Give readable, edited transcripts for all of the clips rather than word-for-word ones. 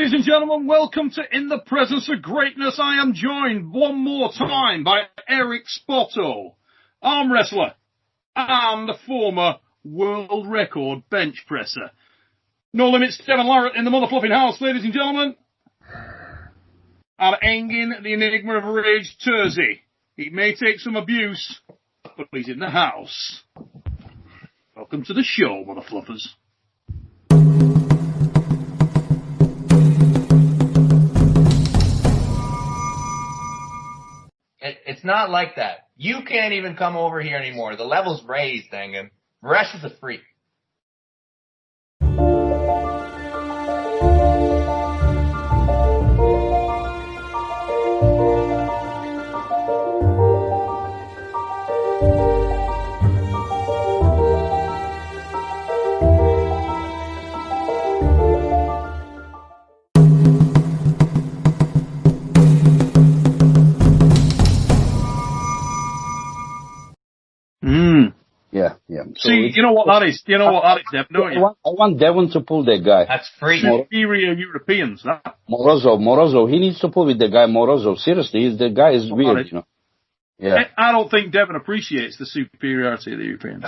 Ladies and gentlemen, welcome to In the Presence of Greatness. I am joined one more time by Eric Spoto, arm wrestler and the former world record bench presser. No Limits Devon Larratt in the mother fluffing house, ladies and gentlemen. And Engin, the enigma of rage, Terzi. He may take some abuse, but he's in the house. Welcome to the show, mother fluffers. It's not like that. You can't even come over here anymore. The level's raised, Engin. Resh is a freak. Yeah. So see, you know what that is? You know what that is, Devon, don't you? I want Devon to pull that guy. That's free. Superior Europeans, that. Morozo. He needs to pull with the guy Morozo. Seriously, the guy is weird, you know. Yeah. I don't think Devon appreciates the superiority of the Europeans.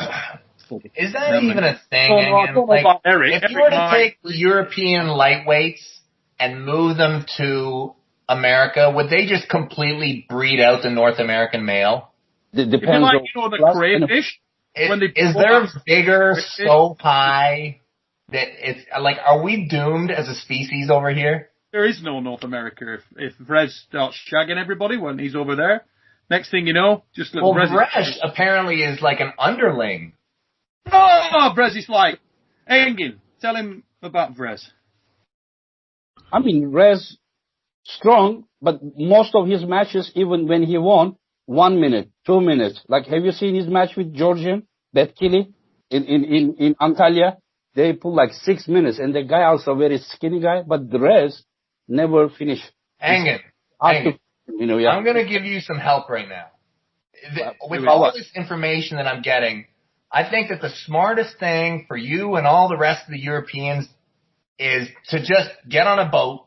Is that even a thing, Engin? Like, if you were to take the European lightweights and move them to America, would they just completely breed out the North American male? It depends on the crayfish. Is their vigor so high that it's like, are we doomed as a species over here? There is no North America if Brez starts shagging everybody when he's over there. Next thing you know, just let Brez. Brez apparently is like an underling. Oh, Brez is like, Engin, tell him about Brez. I mean, Brez strong, but most of his matches, even when he won, 1 minute, 2 minutes. Like, have you seen his match with Georgian, that Killy, in Antalya? They put like 6 minutes, and the guy also very skinny guy, but the rest never finish. Engin. Yeah. I'm going to give you some help right now. With all this information that I'm getting, I think that the smartest thing for you and all the rest of the Europeans is to just get on a boat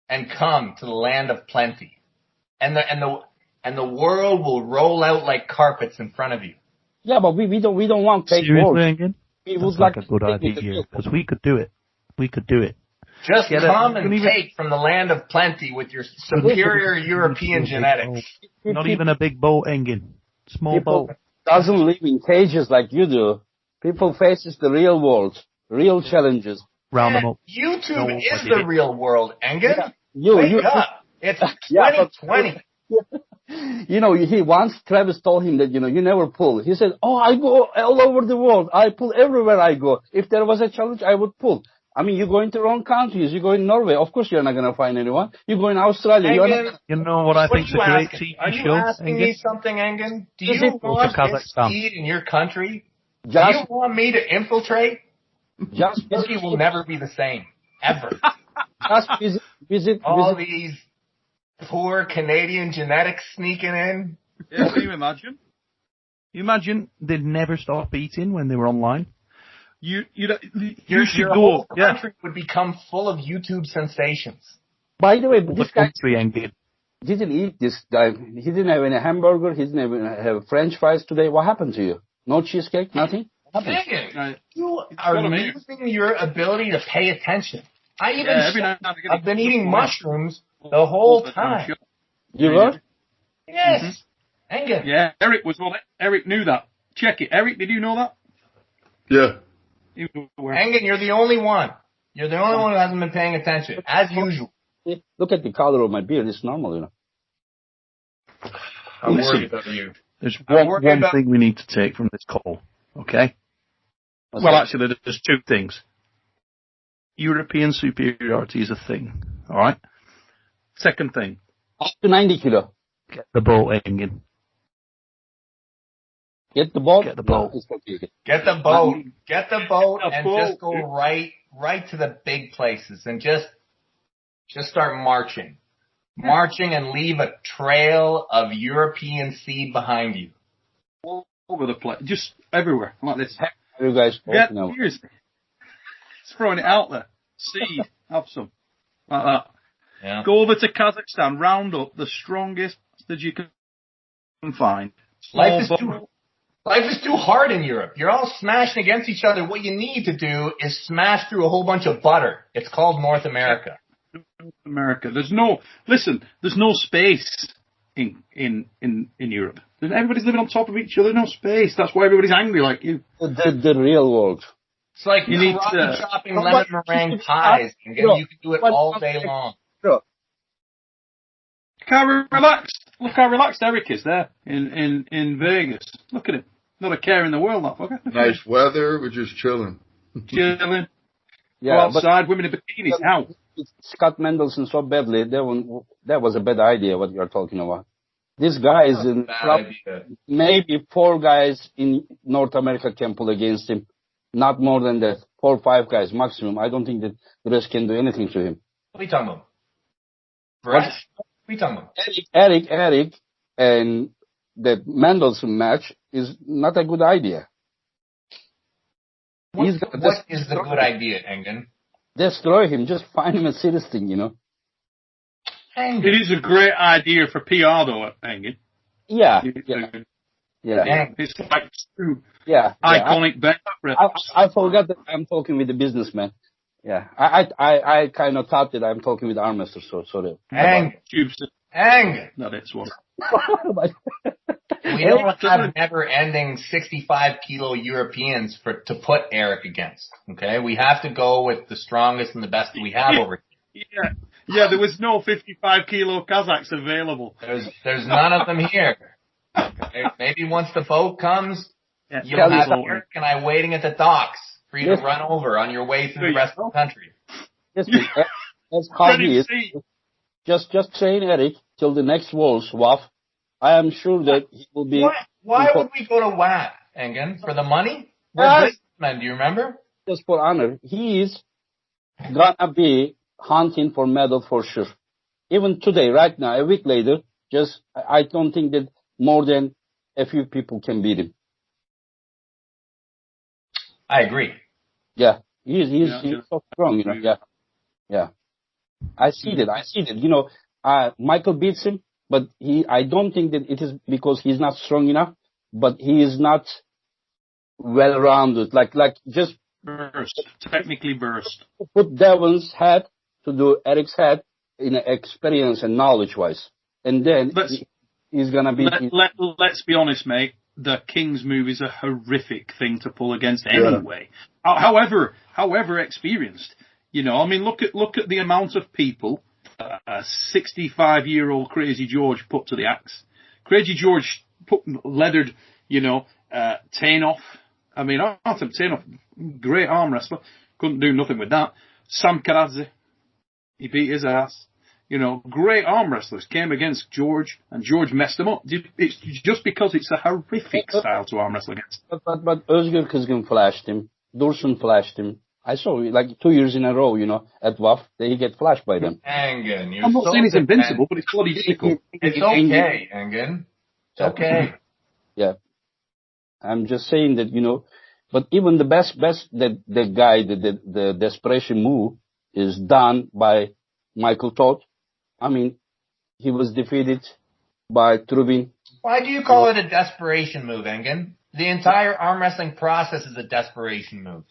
and come to the land of plenty. And the world will roll out like carpets in front of you. Yeah, but we don't want fake world. Seriously, Engin? That's like a good idea, because we could do it. We could do it. Just come and take from the land of plenty with your superior European genetics. Not even a big boat, Engin. Small boat. Doesn't live in cages like you do. People faces the real world, real challenges. Round them up. YouTube is the real world, Engin. Yeah. Wake up. It's 2020. You know, he once Travis told him that, you never pull. He said, I go all over the world. I pull everywhere I go. If there was a challenge, I would pull. I mean, you go into wrong countries. You go in Norway. Of course, you're not going to find anyone. You go in Australia. You know what I think is a great TV show? Are you asking me something, Engin? Do you want this speed in your country? Do you want me to infiltrate? Turkey will never be the same. Ever. Just visit all these poor Canadian genetics sneaking in. Yeah, can you imagine? You imagine they'd never stop eating when they were online? You should your go. Whole country would become full of YouTube sensations. By the way, this guy didn't eat this guy. He didn't have any hamburger. He didn't even have French fries today. What happened to you? No cheesecake? Nothing? Engin, you are losing your ability to pay attention. I've been eating mushrooms the whole time. You were? Yes. Engin. Yeah, Eric was on it. Eric knew that. Check it. Eric, did you know that? Yeah. Engin, you're the only one. You're the only one who hasn't been paying attention, as usual. Look at the color of my beard. It's normal, I'm worried about you. There's one thing we need to take from this call, okay? Well, actually, there's two things. European superiority is a thing, all right? Second thing. Up to 90 kilo. Get the boat, Engin. Get the boat? Get the boat. Get the boat and just go right to the big places and just start marching. Marching and leave a trail of European seed behind you. All over the place. Just everywhere. Like this. You guys seriously. Just throwing it out there. Seed. Have some. Like that. Yeah. Go over to Kazakhstan, round up the strongest that you can find. Life is too hard in Europe. You're all smashing against each other. What you need to do is smash through a whole bunch of butter. It's called North America. America. There's no space in Europe. Everybody's living on top of each other. No space. That's why everybody's angry like you. The real world. It's like you need chopping lemon meringue pies. You can do it all day long. Can't relax. Look how relaxed Eric is there in Vegas. Look at him. Not a care in the world, that fucker. Nice weather. We're just chilling. Chilling. Yeah, go outside, women in bikinis. How? Scott Mendelson so badly. That was a bad idea. What you're talking about. This guy is in. Maybe 4 guys in North America can pull against him. Not more than that. 4 or 5 guys maximum. I don't think that the rest can do anything to him. What are you talking about? Brett? What are you talking about? Eric, and the Mendelson match is not a good idea. What is the good idea, Engin? Destroy him. Just find him a serious thing, you know. Engin. It is a great idea for PR, though, Engin. Yeah. It's like true. Iconic backup. I forgot that I'm talking with a businessman. Yeah, I kind of thought that I'm talking with Armwrestlers, so sorry. Engin. No, that's one. We don't have never-ending 65-kilo Europeans to put Eric against. Okay, we have to go with the strongest and the best that we have over here. Yeah. There was no 55-kilo Kazakhs available. There's none of them here. Okay? Maybe once the boat comes, you'll have Eric and I waiting at the docks for you to run over on your way through the rest of the country. That's how he is. Just train Eric till the next Worlds, WAF. I am sure that he will be... Why would we go to WAF, Engin? For the money? We're businessmen, do you remember? Just for honor. He is gonna be hunting for medal for sure. Even today, right now, a week later, I don't think that more than a few people can beat him. I agree. Yeah, he's so strong, you know. Yeah. I see that. You know, Michael beats him, but I don't think that it is because he's not strong enough, but he is not well-rounded. Like just technically burst. Put Devon's head to do Eric's head in experience and knowledge-wise, and then he's gonna be. Let's be honest, mate. The King's move is a horrific thing to pull against anyway. However experienced, you know. I mean, look at the amount of people a 65-year-old Crazy George put to the axe. Crazy George put leathered, you know, Tainoff. I mean, Artem Tainoff, great arm wrestler, couldn't do nothing with that. Sam Karadze, he beat his ass. You know, great arm wrestlers came against George, and George messed them up. It's just because it's a horrific style to arm wrestle against. But Özgür Kızgın flashed him. Dursun flashed him. I saw like 2 years in a row, you know, at WAF, they get flashed by them. Engin, I'm not saying he's invincible, but it's bloody difficult. It's okay, Engin. It's okay. Yeah. I'm just saying that, you know, but even the best the guy, the desperation move is done by Michael Todd. I mean, he was defeated by Trubin. Why do you call it a desperation move, Engin? The entire arm wrestling process is a desperation move.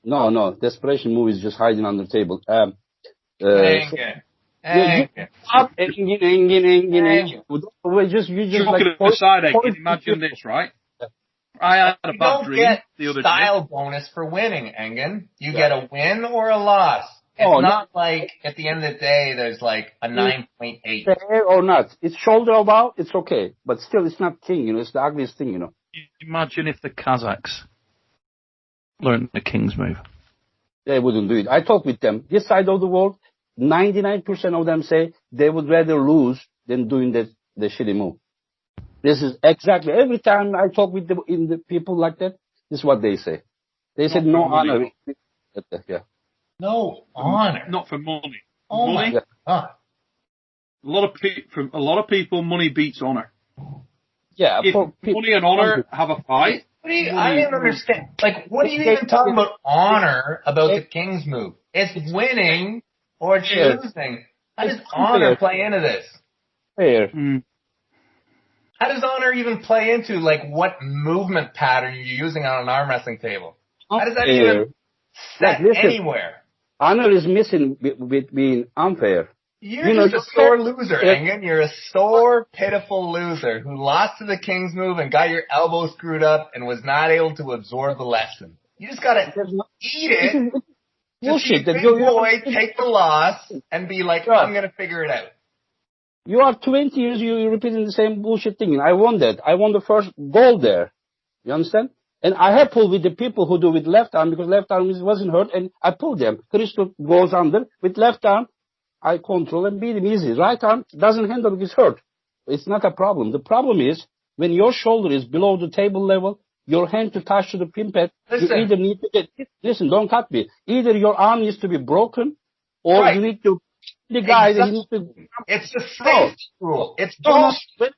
No. Desperation move is just hiding under the table. Engin. You just like aside, Engin, imagine this, right? I had a bad dream the other day. Style bonus for winning, Engin. You get a win or a loss. It's not like at the end of the day there's like a 9.8. Or not. It's shoulder about, it's okay. But still, it's not king, you know. It's the ugliest thing, you know. Imagine if the Kazakhs learned the King's move. They wouldn't do it. I talk with them. This side of the world, 99% of them say they would rather lose than doing the shitty move. This is exactly, every time I talk with the people like that, this is what they say. They said no honor. Yeah. No honor. Not for money. Oh money? My God. A lot of people, money beats honor. Yeah. If money and honor have a fight. I didn't understand. Like, what are you even talking about honor about the King's move? It's winning or choosing. How does honor play into this? Fair. How does honor even play into, like, what movement pattern you're using on an arm wrestling table? How does that even set anywhere? Honor is missing with being unfair. You're just a sore loser, Engin. You're a sore, pitiful loser who lost to the King's move and got your elbow screwed up and was not able to absorb the lesson. You just gotta eat it. Bullshit. Just be a big boy, take the loss, and be like, I'm gonna figure it out. You are 20 years, you're repeating the same bullshit thing. I won that. I won the first goal there. You understand? And I have pulled with the people who do with left arm because left arm wasn't hurt, and I pulled them. Crystal goes under. With left arm, I control and beat him easy. Right arm doesn't handle because it's hurt. It's not a problem. The problem is when your shoulder is below the table level, your hand to touch to the pin pad, you either need to get, listen, don't cut me. Either your arm needs to be broken, or you need to, the guy that needs to. It's the safety rule. It's bullshit.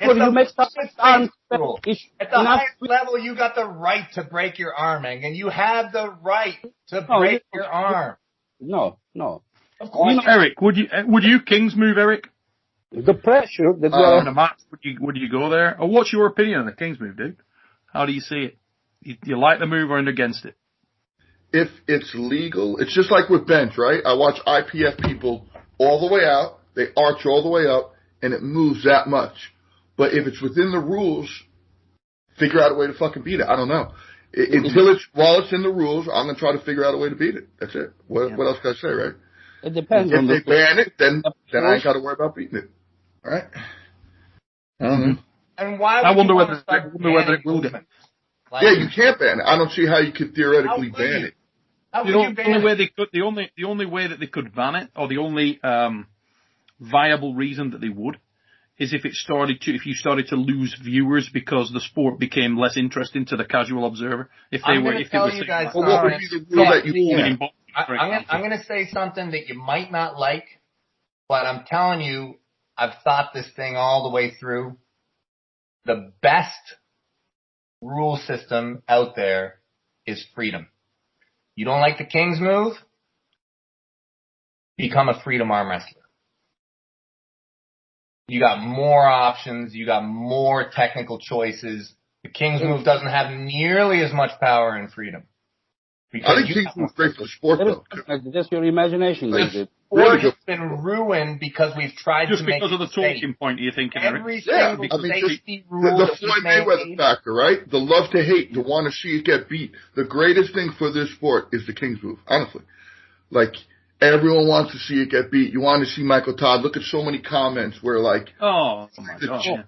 You make arm rule. At the highest level, you got the right to break your arm, and you have the right to break your arm. No. Of course, Eric, would you King's move, Eric? The pressure that in a match, would you go there? Or what's your opinion on the King's move, dude? How do you see it? You like the move or against it? If it's legal, it's just like with bench, right? I watch IPF people all the way out, they arch all the way up, and it moves that much. But if it's within the rules, figure out a way to fucking beat it. I don't know. While it's in the rules, I'm going to try to figure out a way to beat it. That's it. What else can I say, right? It depends. If they ban it, then I ain't got to worry about beating it. All right? I don't know. And why? I wonder whether it will get. Yeah, you can't ban it. I don't see how you could theoretically ban it. The only way that they could ban it, or the only viable reason that they would, is if you started to lose viewers because the sport became less interesting to the casual observer. I'm going to say something that you might not like, but I'm telling you, I've thought this thing all the way through. The best rule system out there is freedom. You don't like the King's move? Become a freedom arm wrestler. You got more options. You got more technical choices. The King's move doesn't have nearly as much power in freedom. I think King's move is great for the sport, though. Just your imagination. The sport has been ruined because we've tried to make it because of the talking point, you think, Eric? Every single safety rule the Floyd Mayweather factor, right? The love to hate, the want to see it get beat. The greatest thing for this sport is the King's move, honestly. Like, everyone wants to see it get beat. You want to see Michael Todd. Look at so many comments where, like... Oh my God. Yeah.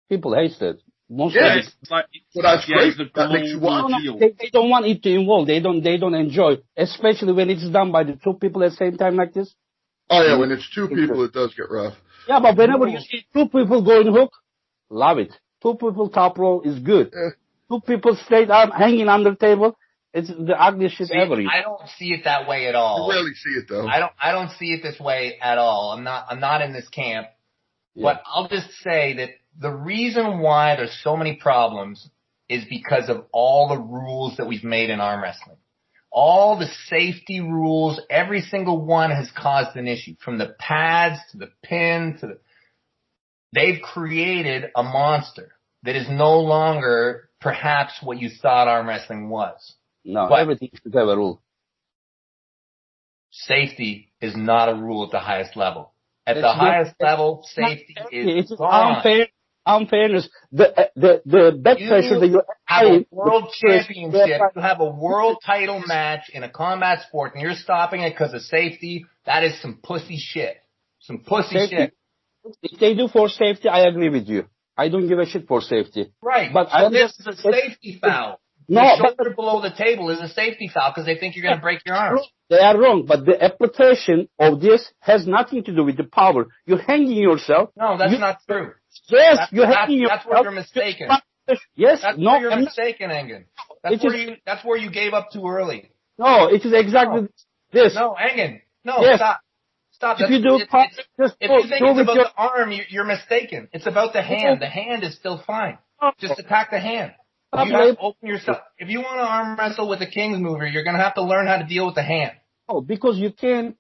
People hate it. But that's great. That makes you watch. They don't want it to involve. They don't enjoy, especially when it's done by the two people at the same time like this. Oh yeah, when it's two people, it does get rough. Yeah, but whenever you see two people going hook, love it. Two people top row is good. Two people straight arm hanging on the table, it's the ugliest shit ever. I don't see it that way at all. You rarely see it though. I don't see it this way at all. I'm not in this camp. Yeah. But I'll just say that the reason why there's so many problems is because of all the rules that we've made in arm wrestling. All the safety rules, every single one has caused an issue. From the pads to the pin to they've created a monster that is no longer perhaps what you thought arm wrestling was. No, but everything should have a rule. Safety is not a rule at the highest level. At the highest level, safety is gone. Unfairness. The back pressure that you have a world championship, you have a world title match in a combat sport, and you're stopping it because of safety. That is some pussy shit. Some pussy shit. If they do for safety, I agree with you. I don't give a shit for safety. Right. But so this is a safety foul. The shoulder below the table is a safety foul because they think you're going to break your arm. They are wrong, but the application of this has nothing to do with the power. You're hanging yourself. No, that's not true. Yes, you're hanging yourself. That's where you're mistaken. Yes, that's where you're mistaken, Engin. That's where you gave up too early. No, it is exactly this. No, Engin. No, yes. Stop. If you do if you think it's about the arm, you're mistaken. It's about the hand. The hand is still fine. Just attack the hand. You have to open yourself. If you want to arm wrestle with a King's mover, you're going to have to learn how to deal with the hand. Oh, because you can't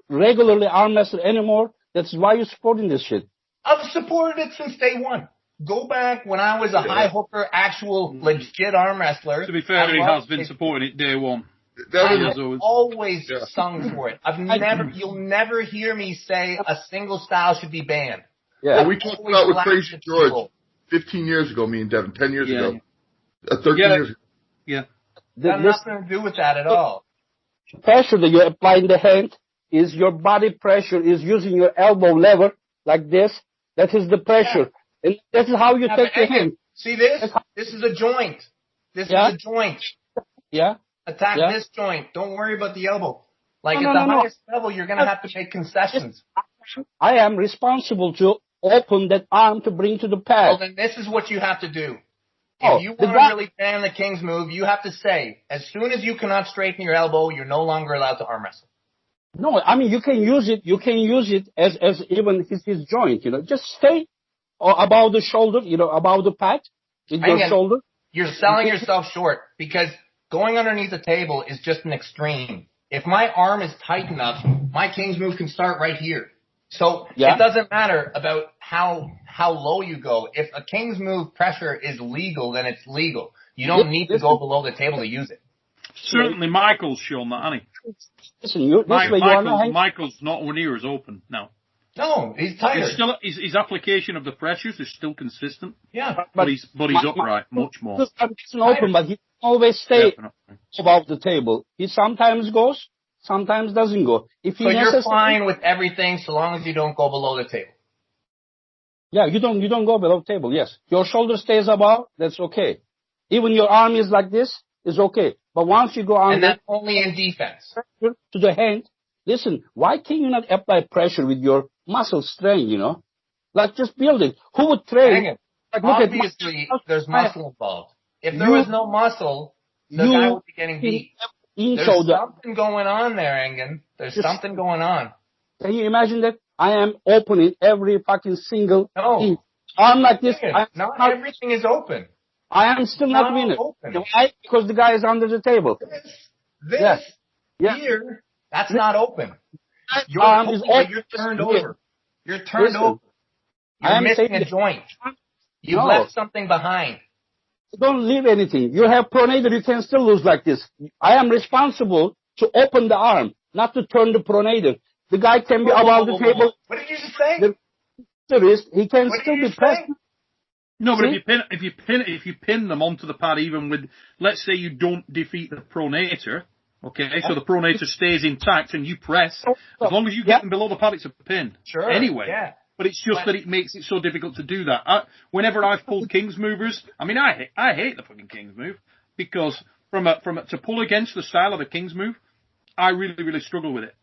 regularly arm wrestler anymore? That's why you're supporting this shit. I've supported it since day one. Go back when I was a high hooker, actual legit arm wrestler. To be fair, he has been supporting it day one. I've always sung for it. You'll never hear me say a single style should be banned. Yeah, we talked about with Crazy George 15 years ago, me and Devon, 10 years ago. 13 years ago. Yeah. That has nothing to do with that at all. The pressure that you apply in the hand is your body pressure, is using your elbow lever like this. That is the pressure. Yeah. And that is how you take the hand. See this? This is a joint. This is a joint. Yeah. Attack this joint. Don't worry about the elbow. Like at the highest level, you're going to have to make concessions. I am responsible to open that arm to bring to the pad. Well, then this is what you have to do. If you want to really ban the King's move, you have to say, as soon as you cannot straighten your elbow, you're no longer allowed to arm wrestle. No, I mean, you can use it. You can use it as even his joint, Just stay above the shoulder, above the pad with your shoulder. You're selling yourself short because going underneath the table is just an extreme. If my arm is tight enough, my King's move can start right here. So it doesn't matter about how low you go. If a King's move pressure is legal, then it's legal. You don't need to go below the table to use it. Certainly Michael's shown that, hasn't he? Listen, Michael's not near as open now. No, he's tighter. His application of the pressures is still consistent. Yeah. But he's upright much more. It's open, but he always stay above the table. He sometimes goes, sometimes doesn't go. So you're fine with everything so long as you don't go below the table. Yeah, you don't go below the table, yes. Your shoulder stays above, that's okay. Even your arm is like this, is okay. But once you go on... And that's only in defense. To the hand, listen, why can you not apply pressure with your muscle strength, Like, just build it. Who would train? Like, obviously, there's muscle involved. If there was no muscle, the guy would be getting beat. There's something going on there, Engin. There's something going on. Can you imagine that? I am opening every fucking single inch. Arm like this. Not everything is open. I am still not winning. Why? Because the guy is under the table. This here, that's not open. You're turned over. You're turned over. You're missing a joint. You left something behind. Don't leave anything. You have pronator, you can still lose like this. I am responsible to open the arm, not to turn the pronator. The guy can be above the table. What did you just say? The wrist, he can still be pressed. No, but if you pin them onto the pad, even with, let's say you don't defeat the pronator, okay, so the pronator stays intact and you press, as long as you get them below the pad, it's a pin. Sure. Anyway. Yeah. But it's just that it makes it so difficult to do that. Whenever I've pulled King's movers, I mean, I hate the fucking King's move because to pull against the style of the King's move, I really, really struggle with it.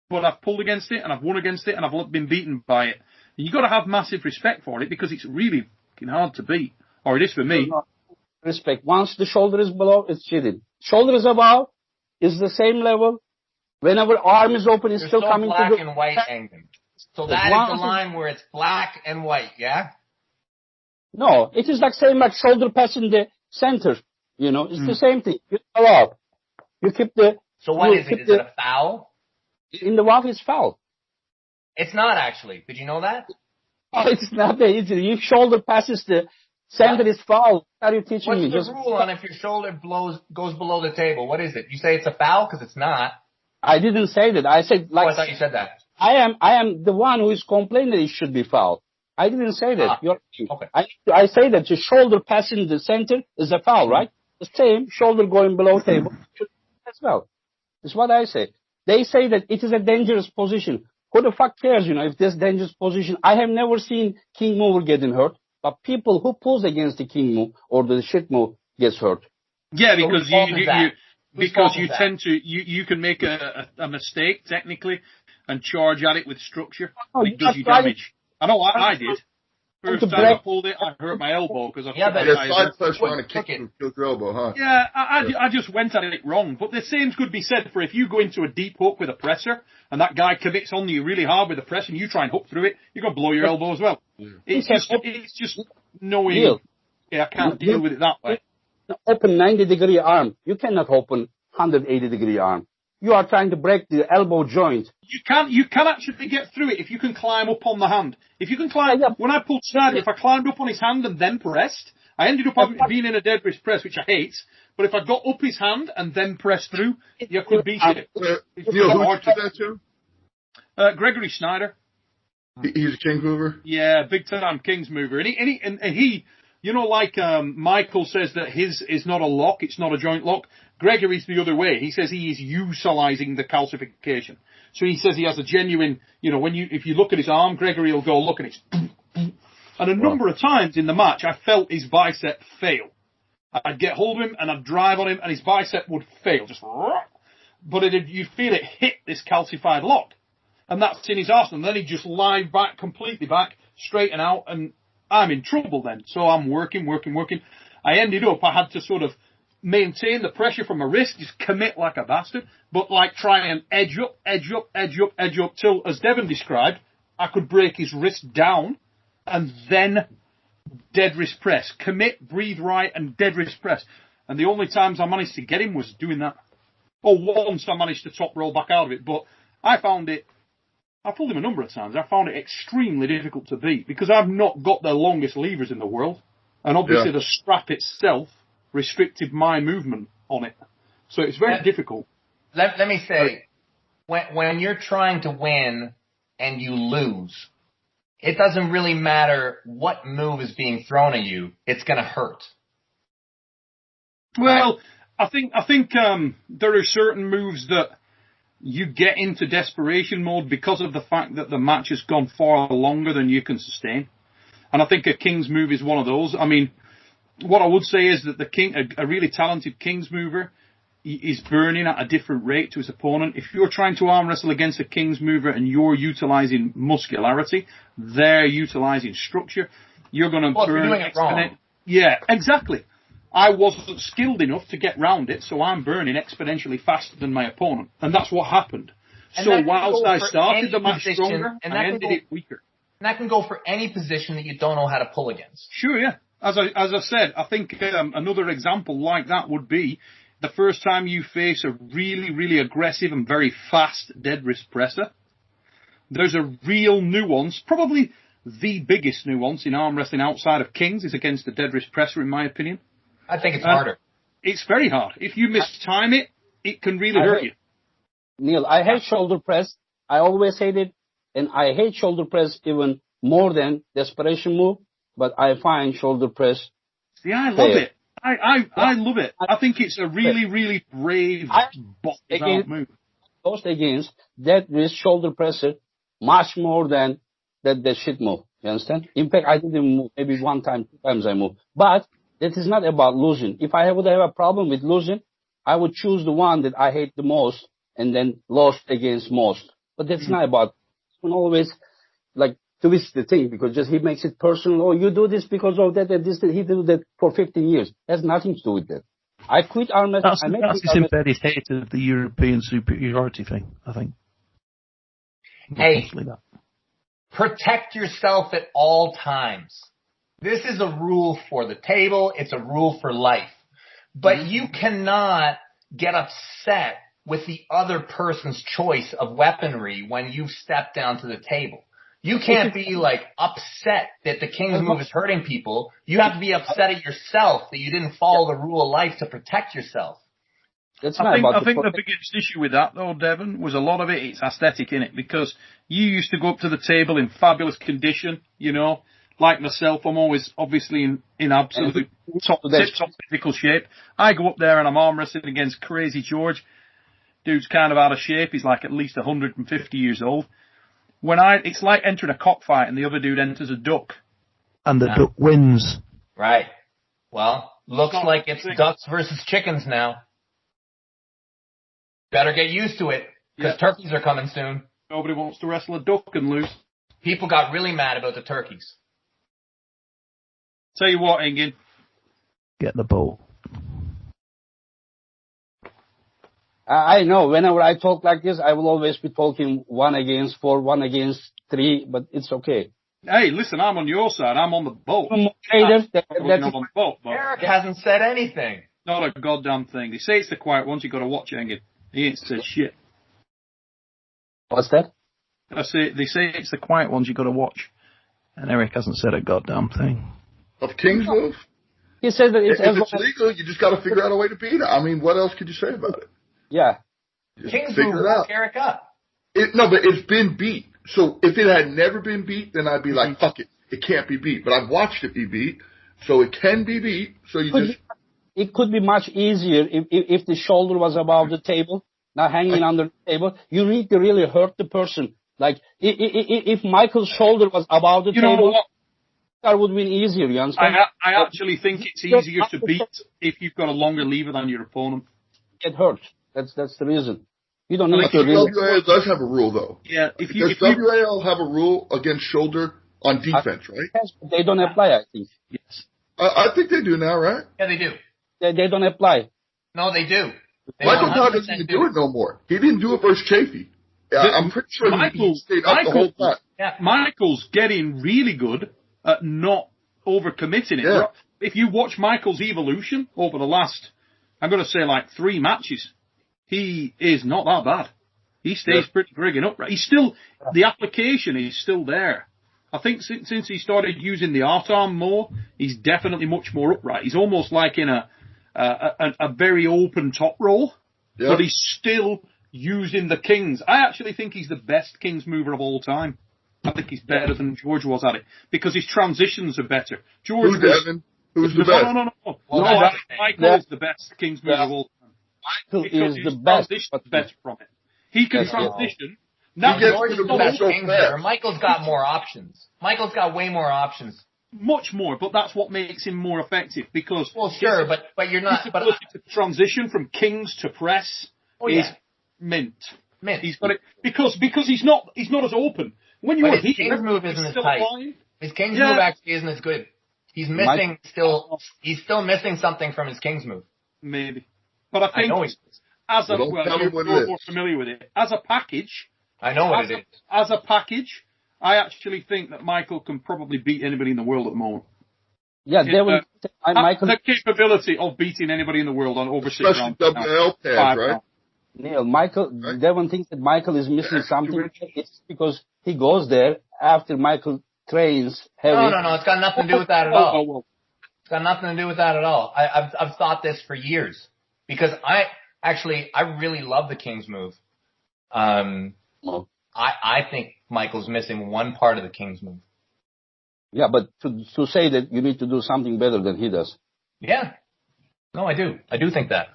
But I've pulled against it and I've won against it and I've been beaten by it. And you've got to have massive respect for it because it's really fucking hard to beat. Or it is for me. Respect. Once the shoulder is below, it's cheated. Shoulder is above, is the same level. Whenever arm is open, it's still coming to the... black and white, Engin. So that is the line where it's black and white, yeah? No, it is like same like shoulder pass in the center. It's the same thing. You go up. You keep the... So what is it? Is it a foul? In the WAF, it's foul. It's not actually. Did you know that? Oh, it's not that easy. If shoulder passes the center, it's foul. How are you teaching me? What's the rule on if your shoulder goes below the table? What is it? You say it's a foul because it's not. I didn't say that. I said like... Oh, I thought you said that. I am the one who is complaining that it should be foul. I didn't say that. Okay. I say that the shoulder passing the center is a foul, right? The same shoulder going below table as well. That's what I say. They say that it is a dangerous position. Who the fuck cares, if this dangerous position? I have never seen king mover getting hurt, but people who pulls against the king move or the shit move gets hurt. Yeah, because you tend to you can make a mistake technically and charge at it with structure. And it does you damage. I know I did. First time I pulled it, I hurt my elbow because I side flesh want to kick and kill your elbow, huh? Yeah, I just went at it wrong. But the same could be said for if you go into a deep hook with a presser and that guy commits on you really hard with a press and you try and hook through it, you're going to blow your elbow as well. Yeah. It's just knowing, I can't deal with it that way. Open 90-degree arm. You cannot open 180-degree arm. you are trying to break the elbow joint. You can actually get through it if you can climb up on the hand. If you can climb, when I pulled Snyder, if I climbed up on his hand and then pressed, I ended up being in a dead wrist press, which I hate. But if I got up his hand and then pressed through, you could beat it. Neil, who did that to? Gregory Snyder. He's a Kings mover? Yeah, big time Kings mover. And he, you know, like Michael says that his is not a lock, it's not a joint lock. Gregory's the other way. He says he is utilizing the calcification. So he says he has a genuine, you know, if you look at his arm, Gregory will go look and it's, and a number of times in the match I felt his bicep fail. I'd get hold of him and I'd drive on him and his bicep would fail, just, but you'd feel it hit this calcified lock. And that's in his arsenal. And then he'd just lie back, completely back, straighten out, and I'm in trouble then. So I'm working. I ended up, I had to sort of maintain the pressure from my wrist, just commit like a bastard, but like try and edge up till, as Devon described, I could break his wrist down and then dead wrist press. Commit, breathe right, and dead wrist press. And the only times I managed to get him was doing that. Oh, once I managed to top roll back out of it, but I pulled him a number of times. I found it extremely difficult to beat because I've not got the longest levers in the world. And obviously the strap itself restricted my movement on it. So it's very difficult. Let me say, when you're trying to win and you lose, it doesn't really matter what move is being thrown at you. It's going to hurt. Well, I think there are certain moves that you get into desperation mode because of the fact that the match has gone far longer than you can sustain. And I think a King's move is one of those. I mean, what I would say is that a really talented King's mover is burning at a different rate to his opponent. If you're trying to arm wrestle against a King's mover and you're utilizing muscularity, they're utilizing structure, you're going to burn. You're doing it wrong. Yeah, exactly. I wasn't skilled enough to get round it, so I'm burning exponentially faster than my opponent. And that's what happened. And so whilst I started the match stronger, I ended it weaker. And that can go for any position that you don't know how to pull against. Sure, yeah. As I said, I think another example like that would be the first time you face a really, really aggressive and very fast dead wrist presser. There's a real nuance, probably the biggest nuance in arm wrestling outside of Kings is against the dead wrist presser, in my opinion. I think it's harder. It's very hard. If you mistime it, it can really hurt you. Neil, I hate shoulder press. I always hate it. And I hate shoulder press even more than desperation move. But I find shoulder press. See, I love it. I love it. I think it's a really, really brave move. Goes against that wrist shoulder presser much more than that shit move. You understand? In fact, I didn't move. Maybe one time, 2 times I moved. But that is not about losing. If I would have a problem with losing, I would choose the one that I hate the most and then lost against most. But that's not about, you can always like twist the thing because just he makes it personal. Oh, you do this because of that and this, that he did that for 15 years. It has nothing to do with that. I quit Armwrestling. That's his embedded hate of the European superiority thing, I think. Hey, protect yourself at all times. This is a rule for the table. It's a rule for life. But you cannot get upset with the other person's choice of weaponry when you've stepped down to the table. You can't be like upset that the King's move is hurting people. You have to be upset at yourself that you didn't follow the rule of life to protect yourself. I think the biggest issue with that, though, Devon, was a lot of it's aesthetic in it because you used to go up to the table in fabulous condition, you know. Like myself, I'm always obviously in absolute top physical shape. I go up there and I'm arm wrestling against Crazy George. Dude's kind of out of shape. He's like at least 150 years old. It's like entering a cockfight and the other dude enters a duck. And the duck wins. Right. Well, looks like it's ducks versus chickens now. Better get used to it because turkeys are coming soon. Nobody wants to wrestle a duck and lose. People got really mad about the turkeys. Tell you what, Engin. Get the ball. I know. Whenever I talk like this, I will always be talking 1 against 4, 1 against 3, but it's okay. Hey, listen, I'm on your side. I'm on the boat. Eric hasn't said anything. Not a goddamn thing. They say it's the quiet ones. You've got to watch it, Engin. He ain't said shit. What's that? They say it's the quiet ones you got to watch, and Eric hasn't said a goddamn thing. Of King's Move? He said that if it's legal, you just got to figure out a way to beat it. I mean, what else could you say about it? Yeah. King's Move woke Eric up. No, but it's been beat. So if it had never been beat, then I'd be like, fuck it. It can't be beat. But I've watched it be beat, so it can be beat. So it could be much easier if the shoulder was above the table, not hanging under the table. You need to really hurt the person. Like, if Michael's shoulder was above the table, that would be easier, you understand? I actually think it's easier to beat if you've got a longer lever than your opponent. Get hurt. That's the reason. You don't need to really... WAL does have a rule, though. Yeah. Does WAL have a rule against shoulder on defense, right? Yes, they don't apply, I think. Yes. I think they do now, right? Yeah, they do. They don't apply. No, they do. Michael Todd doesn't even do it no more. He didn't do it versus Chafee. I'm pretty sure he stayed up the whole time. Yeah, Michael's getting really good at not overcommitting it. Yeah. If you watch Michael's evolution over the last, I'm going to say like 3 matches, he is not that bad. He stays pretty friggin' upright. He's still, the application is still there. I think since he started using the art arm more, he's definitely much more upright. He's almost like in a very open top roll, but he's still using the Kings. I actually think he's the best Kings mover of all time. I think he's better than George was at it because his transitions are better. George Who's Devon? Who's the best? No. Michael is the best Kings mover of all time. Michael because is the best. Better from it. He can transition. Now, George is the best Kings mover. Michael's got more options. Michael's got way more options. Much more, but that's what makes him more effective because. Well, sure, but you're not. His ability to transition from Kings to press is mint. He's got it because he's not as open. When you're his King's move isn't as tight. His King's move actually isn't as good. He's missing He's still missing something from his King's move. Maybe, but I think you're more familiar with it as a package. I know what it is. As a package, I actually think that Michael can probably beat anybody in the world at the moment. Yeah, Michael the capability of beating anybody in the world on over 6 rounds. WL pads, right? Neil, Devon thinks that Michael is missing something. It's because he goes there after Michael trains heavy. No. It's got nothing to do with that at all. It's got nothing to do with that at all. I've thought this for years because I really love the King's move. I think Michael's missing one part of the King's move. Yeah, but to say that you need to do something better than he does. Yeah. No, I do. I do think that.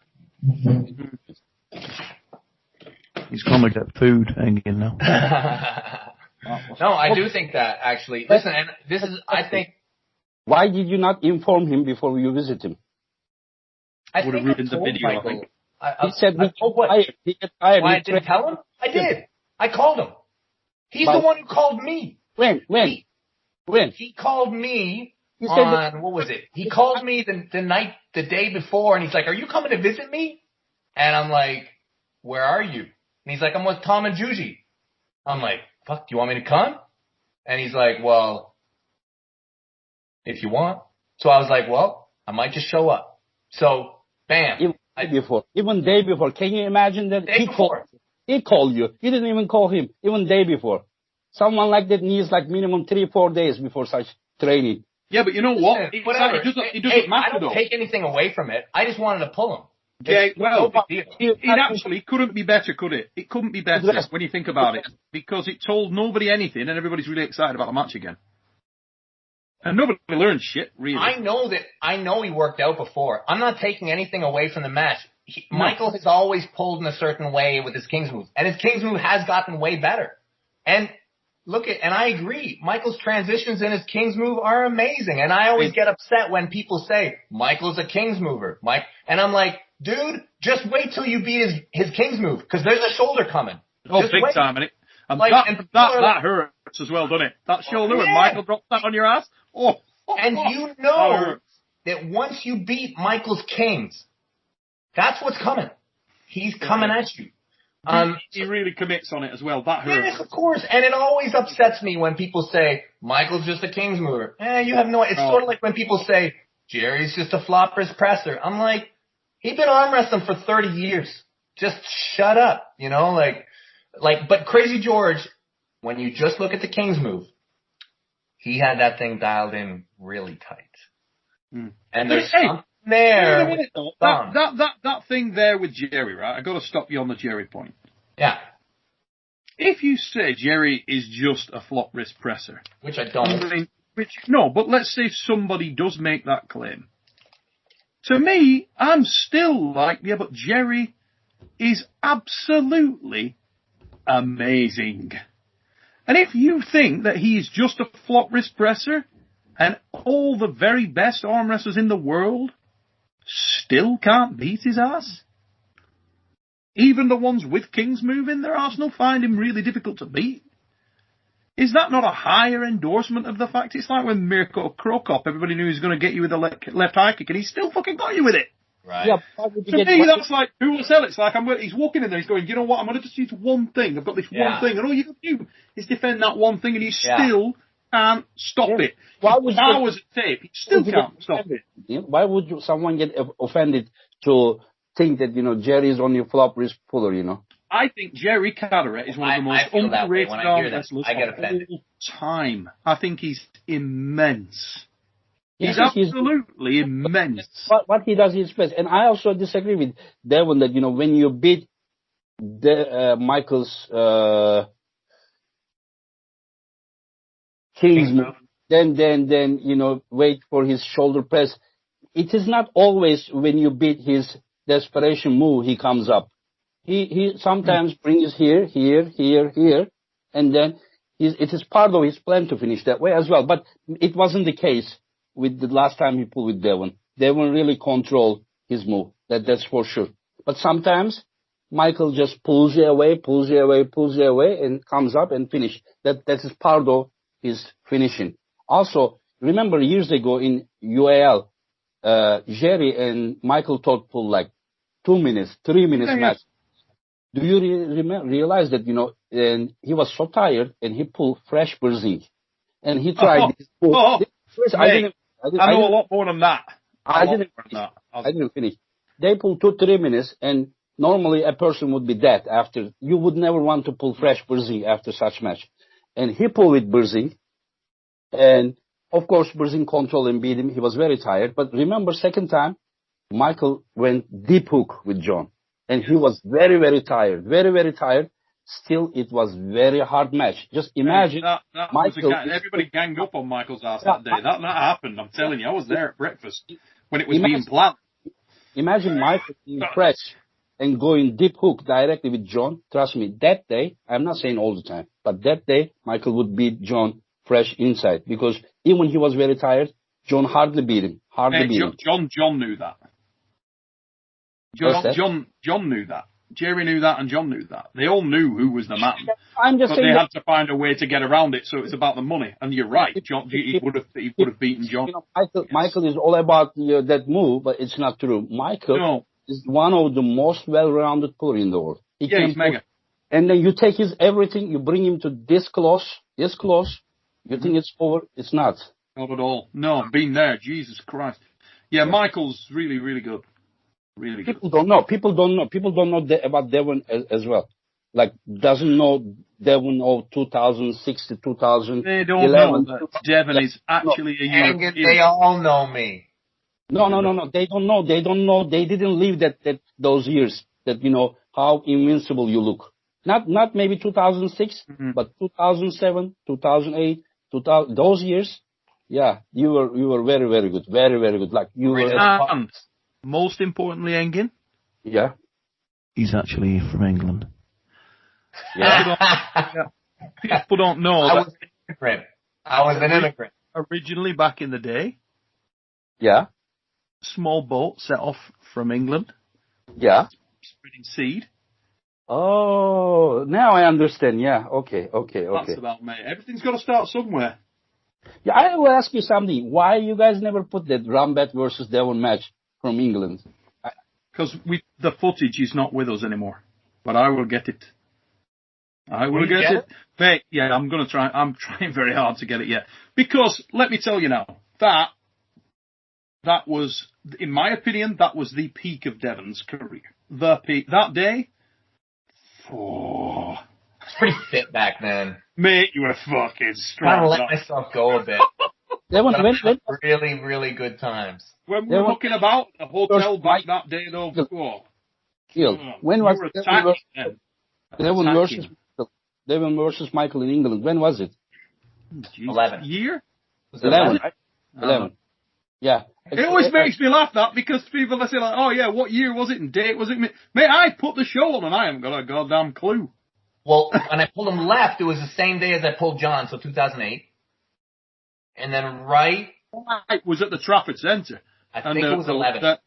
He's going to get food, Engin, now. No, I do think that, actually. Listen, and this is, I think... Why did you not inform him before you visit him? I would have written the video, Michael, I think. He said he get tired. Why I didn't tell him? I did. I called him. He's the one who called me. When? He called me on, what was it? He called me the day before, and he's like, are you coming to visit me? And I'm like, where are you? And he's like, I'm with Tom and Juji. I'm like, fuck, do you want me to come? And he's like, well, if you want. So I was like, well, I might just show up. So, bam. Even day before. Can you imagine that? He called you. You didn't even call him. Even day before. Someone like that needs like minimum 3-4 days before such training. Yeah, but you know what? It doesn't matter. I don't take anything away from it. I just wanted to pull him. Yeah, well, it actually couldn't be better, could it? It couldn't be better when you think about it. Because it told nobody anything and everybody's really excited about the match again. And nobody learned shit, really. I know he worked out before. I'm not taking anything away from the match. Michael has always pulled in a certain way with his King's move. And his King's move has gotten way better. And and I agree. Michael's transitions in his King's move are amazing. And I always get upset when people say, Michael's a King's mover. And I'm like, dude, just wait till you beat his King's move. Because there's a shoulder coming. Oh, just big wait. Time. And that hurts as well, doesn't it? That shoulder when Michael drops that on your ass. And you know that once you beat Michael's Kings, that's what's coming. He's coming at you. He really commits on it as well. That hurts. Yes, of course. And it always upsets me when people say, Michael's just a King's mover. You have no... It's sort of like when people say, Jerry's just a flopper's presser. I'm like, he's been arm wrestling for 30 years. just shut up, you know, but Crazy George, when you just look at the King's move, he had that thing dialed in really tight. Mm. And there's something there. Wait a minute, though. That thing there with Jerry, right? I got to stop you on the Jerry point. Yeah. If you say Jerry is just a flop wrist presser, which I don't. No, but let's say somebody does make that claim. To me, I'm still like, yeah, but Jerry is absolutely amazing. And if you think that he is just a flop wrist presser, and all the very best arm wrestlers in the world still can't beat his ass, even the ones with King's move in their arsenal find him really difficult to beat, is that not a higher endorsement of the fact? It's like when Mirko Krokop, everybody knew he was going to get you with a left high kick, and he still fucking got you with it. Right. Yeah, to me, that's like, who will sell it? It's like, he's walking in there, he's going, you know what, I'm going to just use one thing. I've got this one thing, and all you can do is defend that one thing, and he still can't stop it. Why would hours of tape, he still can't stop it. Why would someone get offended to think that, you know, Jerry is only a flop wrist puller, you know? I think Jerry Cadorette is one of the most underrated arm wrestlers of all time. I think he's immense. He's absolutely immense. What he does is best. And I also disagree with Devon that, you know, when you beat Michael's King's move, then, you know, wait for his shoulder press. It is not always when you beat his desperation move, he comes up. He sometimes brings here, and then it is part of his plan to finish that way as well. But it wasn't the case with the last time he pulled with Devon. Devon really controlled his move. That's for sure. But sometimes Michael just pulls you away, and comes up and finish. That is part of his finishing. Also, remember years ago in UAL, Jerry and Michael Todd pulled like 2 minutes, 3 minutes match. Do you realize that, you know, and he was so tired and he pulled fresh Berzing. And he tried this pull. I know a lot more than that. I didn't finish. They pulled 2-3 minutes, and normally a person would be dead after. You would never want to pull fresh Berzing after such match. And he pulled with Berzing. And, of course, Berzing controlled and beat him. He was very tired. But remember, second time, Michael went deep hook with John. And he was very, very tired. Very, very tired. Still, it was very hard match. Just imagine. That Michael, everybody ganged up on Michael's ass that day. That happened. I'm telling you, I was there at breakfast when it was being planned. Imagine Michael being fresh and going deep hook directly with John. Trust me, that day, I'm not saying all the time, but that day, Michael would beat John fresh inside. Because even when he was very tired, John hardly beat him. John knew that. John knew that. Jerry knew that, and John knew that. They all knew who was the man. But they had to find a way to get around it, so it's about the money. And you're right, John. He would have beaten John. You know, Michael is all about that move, but it's not true. Michael is one of the most well-rounded puller in the world. He's mega. And then you take his everything, you bring him to this close. You think it's over? It's not. Not at all. No, been there. Jesus Christ. Yeah, Michael's really, really good. Really People don't know. People don't know about Devon as well. Like, doesn't know Devon of 2006 to 2011. They don't know that Devon is actually a European. They all know me. No. They don't know. They didn't live those years. That, you know, how invincible you look. Not maybe 2006, but 2007, 2008, 2000. Those years, yeah, you were very, very good. Very, very good. Like, you were. Most importantly, Engin. Yeah. He's actually from England. Yeah. People don't know. I was an immigrant. Originally, back in the day. Yeah. Small boat set off from England. Yeah. Spreading seed. Oh, now I understand. Yeah. Okay. That's about me. Everything's got to start somewhere. Yeah, I will ask you something. Why you guys never put that Rambat versus Devon match from England? Because the footage is not with us anymore. But I will get it. I will get it. Hey, yeah, I'm going to try. I'm trying very hard to get it yet. Because, let me tell you now, that was, in my opinion, that was the peak of Devon's career. that day. Oh. I was pretty fit back then. Mate, you were fucking strong. Trying to let myself go a bit. Devon, Really, really good times. When we were looking about the hotel back that day, though, when was Devon versus Michael in England? When was it? 11. Year? 11, right? 11. Yeah. It always makes me laugh that because people say like, oh yeah, what year was it and date was it? Mate, I put the show on and I haven't got a goddamn clue. Well, when I pulled him left, it was the same day as I pulled John, so 2008. And then right was at the Trafford Centre. I think it was 11.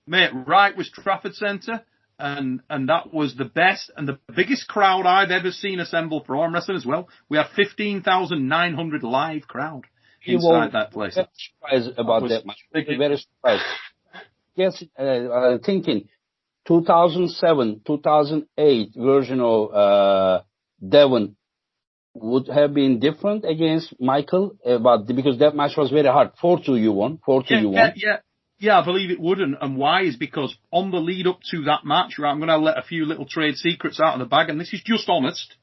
Mate, right was Trafford Centre, and that was the best and the biggest crowd I've ever seen assemble for arm wrestling as well. We had 15,900 live crowd inside that place. Very surprised about that much. Very surprised. Yes, thinking 2007, 2008 version of Devon would have been different against Michael, because that match was very hard. 4-2 you won. 4-2 you won. Yeah, I believe it would. And why is because on the lead up to that match, right, I'm going to let a few little trade secrets out of the bag, and this is just honest.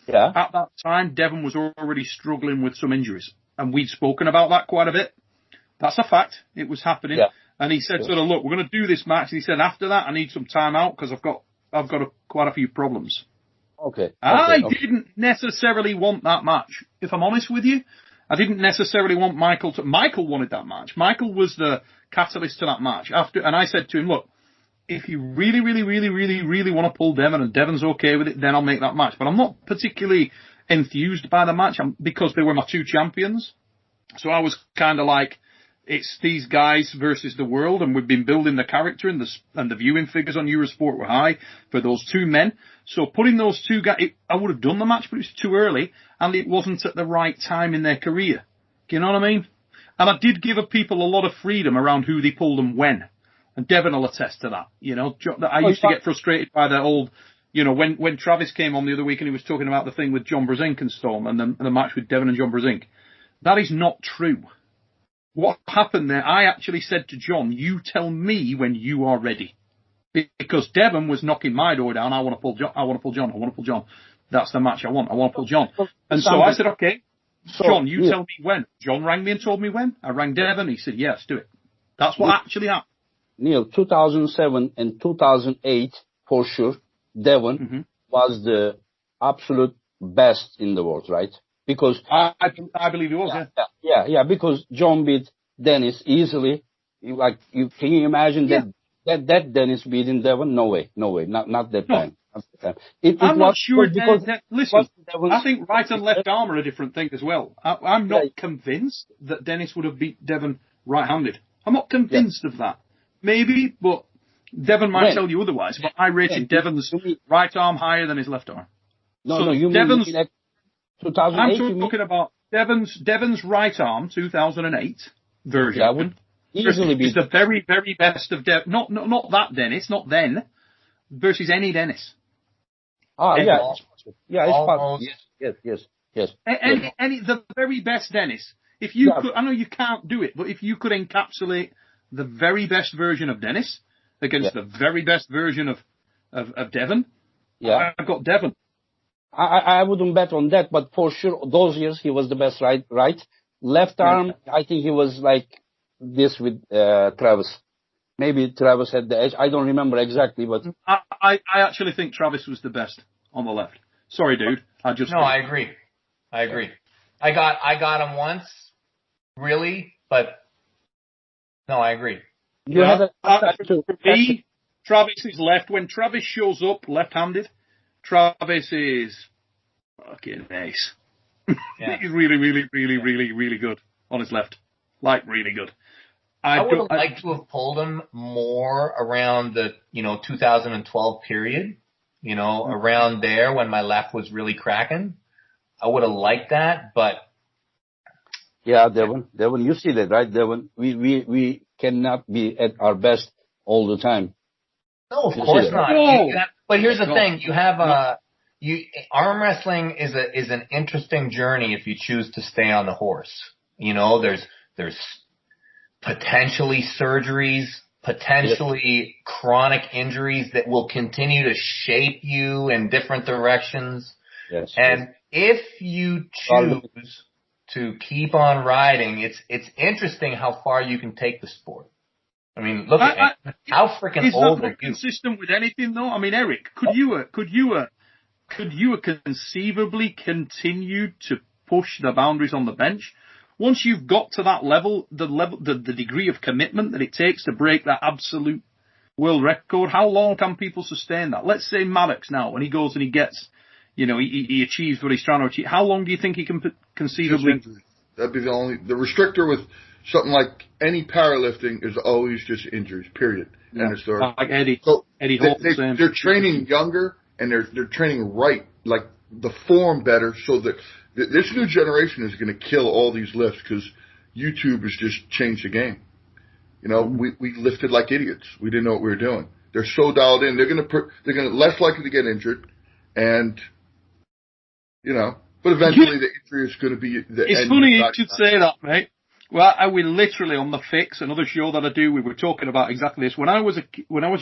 Yeah. At that time, Devon was already struggling with some injuries, and we'd spoken about that quite a bit. That's a fact. It was happening. Yeah. And he said, sort of, look, we're going to do this match. And he said, after that, I need some time out because I've got quite a few problems. Okay. I didn't necessarily want that match. If I'm honest with you, I didn't necessarily want Michael to. Michael wanted that match. Michael was the catalyst to that match. And I said to him, look, if you really, really, really, really, really want to pull Devon and Devon's okay with it, then I'll make that match. But I'm not particularly enthused by the match because they were my two champions. So I was kind of like, it's these guys versus the world, and we've been building the character and the viewing figures on Eurosport were high for those two men. So putting those two guys, I would have done the match, but it was too early, and it wasn't at the right time in their career. Do you know what I mean? And I did give people a lot of freedom around who they pulled and when. And Devon will attest to that. You know, I used to get frustrated by the old, you know, when Travis came on the other week and he was talking about the thing with John Brzezinski and Storm and the match with Devon and John Brzezinski. That is not true. What happened there, I actually said to John, you tell me when you are ready. Because Devon was knocking my door down. I want to pull John. That's the match I want. I want to pull John. And so I said, okay, John, you tell me when. John rang me and told me when. I rang Devon. He said, yes, do it. That's what actually happened. Neil, 2007 and 2008, for sure, Devon was the absolute best in the world, right? Because I believe he was, yeah, because John beat Dennis easily. Can you imagine that Dennis beating Devon? No way, not that time. I'm not sure because listen, I think right and left arm are a different thing as well. I'm not convinced that Dennis would have beat Devon right-handed. I'm not convinced of that. Maybe, but Devon might tell you otherwise. But I rated Devon's right arm higher than his left arm. Devon's. I'm talking about Devon's right arm, 2008 version. Yeah, would easily be the very, very best of Devon. Not that Dennis, not then, versus any Dennis. It's possible. Yes. The very best Dennis. If you could, I know you can't do it, but if you could encapsulate the very best version of Dennis against the very best version of Devon, I've got Devon. I wouldn't bet on that, but for sure, those years he was the best right. Left arm, I think he was like this with Travis. Maybe Travis had the edge. I don't remember exactly, but I actually think Travis was the best on the left. Sorry, dude. I agree. I got him once, really, but no, I agree. Travis is left. When Travis shows up left-handed, Travis is fucking ace. Yeah. He's really, really, really, really, really good on his left. Like, really good. I would have liked to have pulled him more around the, 2012 period, around there when my left was really cracking. I would have liked that, but. Yeah, Devon, you see that, right, Devon? We cannot be at our best all the time. No, of course not. No. But here's the thing: you have arm wrestling is an interesting journey if you choose to stay on the horse. There's potentially surgeries potentially chronic injuries that will continue to shape you in different directions. Yes. And if you choose to keep on riding, it's interesting how far you can take the sport. I mean, look at how freaking old are you? Is that consistent with anything, though? I mean, Eric, could you conceivably continue to push the boundaries on the bench? Once you've got to that level, the degree of commitment that it takes to break that absolute world record, how long can people sustain that? Let's say Maddox now, when he goes and he gets, he achieves what he's trying to achieve. How long do you think he can conceivably? That'd be the restrictor with something like any powerlifting is always just injuries, period. Yeah. And story. Like Eddie. So Eddie Hall. they're training younger and they're training right, like the form better, so that this new generation is going to kill all these lifts because YouTube has just changed the game. We lifted like idiots. We didn't know what we were doing. They're so dialed in. They're going to less likely to get injured, and but eventually the injury is going to be the end. It's funny you should say that, mate. Well, we literally on The Fix, another show that I do, we were talking about exactly this. When I was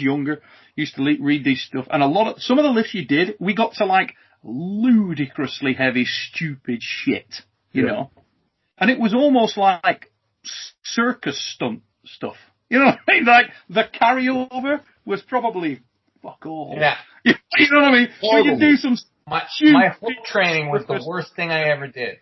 younger, I used to read these stuff, and some of the lifts you did, we got to like ludicrously heavy, stupid shit, you know, and it was almost like circus stunt stuff. You know what I mean? Like the carryover was probably fuck all. Yeah. You know what I mean? So you do some. My hook training was the worst thing I ever did.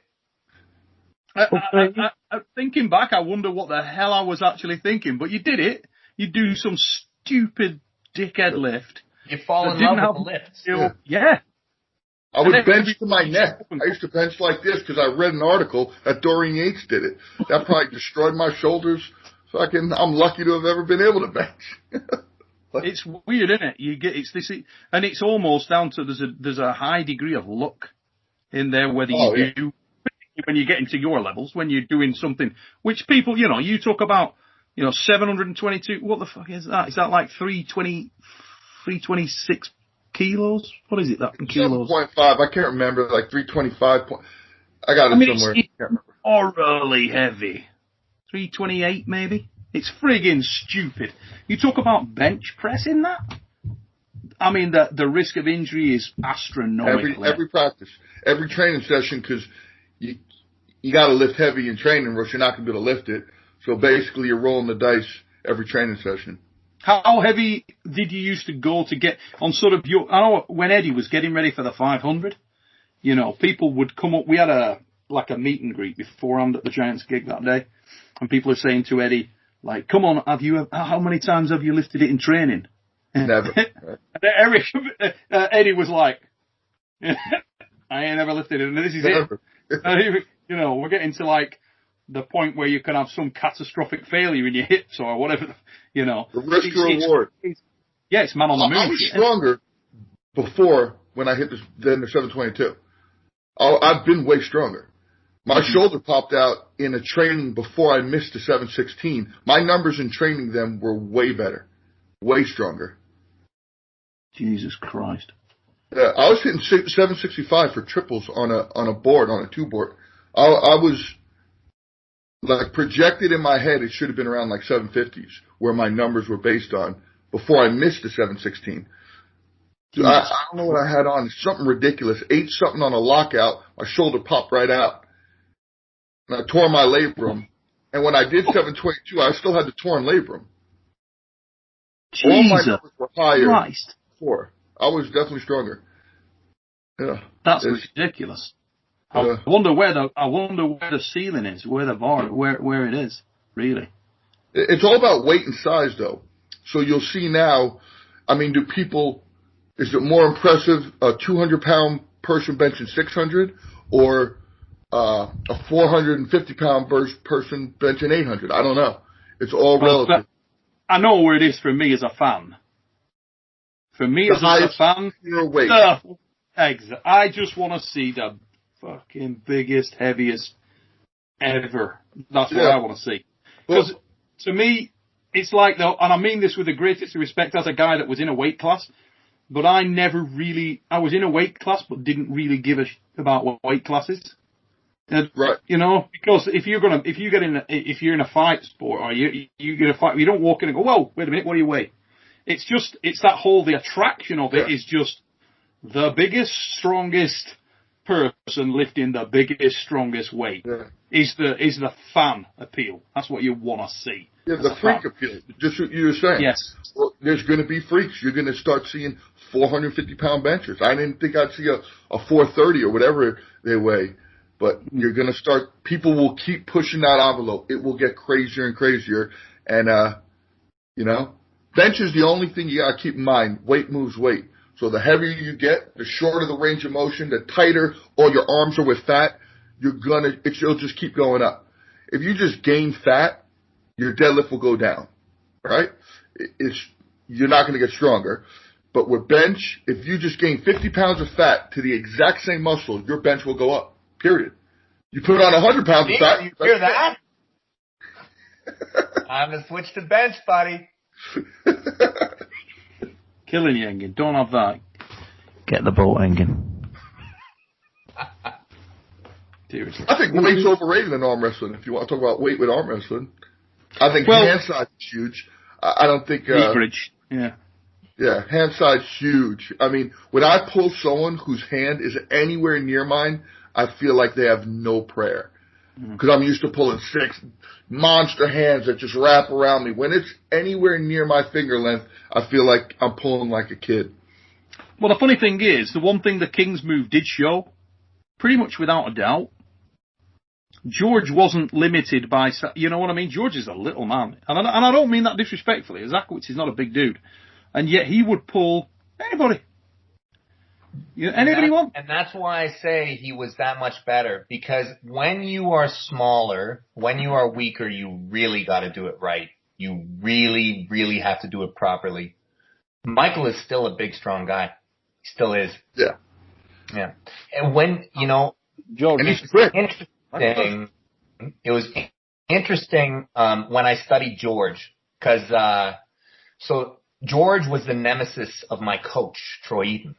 Thinking back, I wonder what the hell I was actually thinking. But you did it. You do some stupid dickhead lift. You fall in love with the lifts. Yeah. I would bench to my neck. I used to bench like this because I read an article that Dorian Yates did it. That probably destroyed my shoulders. I'm lucky to have ever been able to bench. It's weird, isn't it? And it's almost down to there's a high degree of luck in there, whether you do when you get into your levels, when you're doing something which people, you talk about, 722. What the fuck is that? Is that like 326 kilos? What is it that in kilos? 7.5. I can't remember. Like 325. I got it somewhere. It's orally heavy. 328 maybe. It's friggin' stupid. You talk about bench pressing that? I mean, the risk of injury is astronomical. Every practice, every training session, because you got to lift heavy in training, or else you're not going to be able to lift it. So basically, you're rolling the dice every training session. How heavy did you used to go to get on sort of I know when Eddie was getting ready for the 500, people would come up. We had a meet and greet beforehand at the Giants gig that day, and people are saying to Eddie, like, come on, how many times have you lifted it in training? Never. Eddie was like, I ain't never lifted it, and this is Never. it. We're getting to like the point where you can have some catastrophic failure in your hips or whatever, The risk to reward. It's man on the move. I was stronger before when I hit than the 722. I've been way stronger. My shoulder popped out in a training before I missed the 716. My numbers in training then were way better, way stronger. Jesus Christ. Yeah, I was hitting 765 for triples on a board, on a 2-board. I was like projected in my head. It should have been around like 750s where my numbers were based on before I missed the 716. I don't know what I had on. It's something ridiculous. Ate something on a lockout. My shoulder popped right out. And I tore my labrum. And when I did 722, I still had the torn labrum. Jesus all my numbers were higher Christ. Before. I was definitely stronger. Yeah. That's ridiculous. I wonder where the ceiling is, where the bar, where it is, really. It's all about weight and size, though. So you'll see now, is it more impressive a 200-pound person benching 600 or a 450-pound person benching 800? I don't know. It's all relative. I know where it is for me as a fan. For me as a fan, weight. I just want to see the fucking biggest, heaviest ever. That's what I want to see. Because to me, it's like, and I mean this with the greatest respect as a guy that was in a weight class, but I was in a weight class but didn't really give a shit about weight classes. Right. You know, because if you're in a fight sport or you get a fight, you don't walk in and go, whoa, wait a minute, what do you weigh? It's the attraction of it is just the biggest, strongest person lifting the biggest, strongest weight is the fan appeal. That's what you want to see. Yeah, the freak appeal. Just what you were saying. Yes. Well, there's going to be freaks. You're going to start seeing 450-pound benchers. I didn't think I'd see a 430 or whatever they weigh. But you're going to start, people will keep pushing that envelope. It will get crazier and crazier. And, you know, bench is the only thing you got to keep in mind. Weight moves weight. So the heavier you get, the shorter the range of motion, the tighter all your arms are with fat, it'll just keep going up. If you just gain fat, your deadlift will go down, right? You're not going to get stronger. But with bench, if you just gain 50 pounds of fat to the exact same muscle, your bench will go up. Period. You put on 100 pounds of fat. You hear that? Time to switch to bench, buddy. Killing you, Engin. Don't have that. Get the boat, Engin. Seriously. I think weight's overrated in arm wrestling. If you want to talk about weight with arm wrestling, I think hand size is huge. I don't think leverage. Yeah. Yeah, hand size huge. I mean, when I pull someone whose hand is anywhere near mine, I feel like they have no prayer. Because I'm used to pulling 6 monster hands that just wrap around me. When it's anywhere near my finger length, I feel like I'm pulling like a kid. Well, the funny thing is, the one thing the King's move did show, pretty much without a doubt, George wasn't limited by, you know what I mean? George is a little man. And I don't mean that disrespectfully. Iszak is not a big dude. And yet he would pull anybody. Anybody want? And that's why I say he was that much better. Because when you are smaller, when you are weaker, you really got to do it right. You really, really have to do it properly. Michael is still a big, strong guy. He still is. Yeah. Yeah. And when, George, and he's quick. It was interesting when I studied George. Because, so George was the nemesis of my coach, Troy Eaton.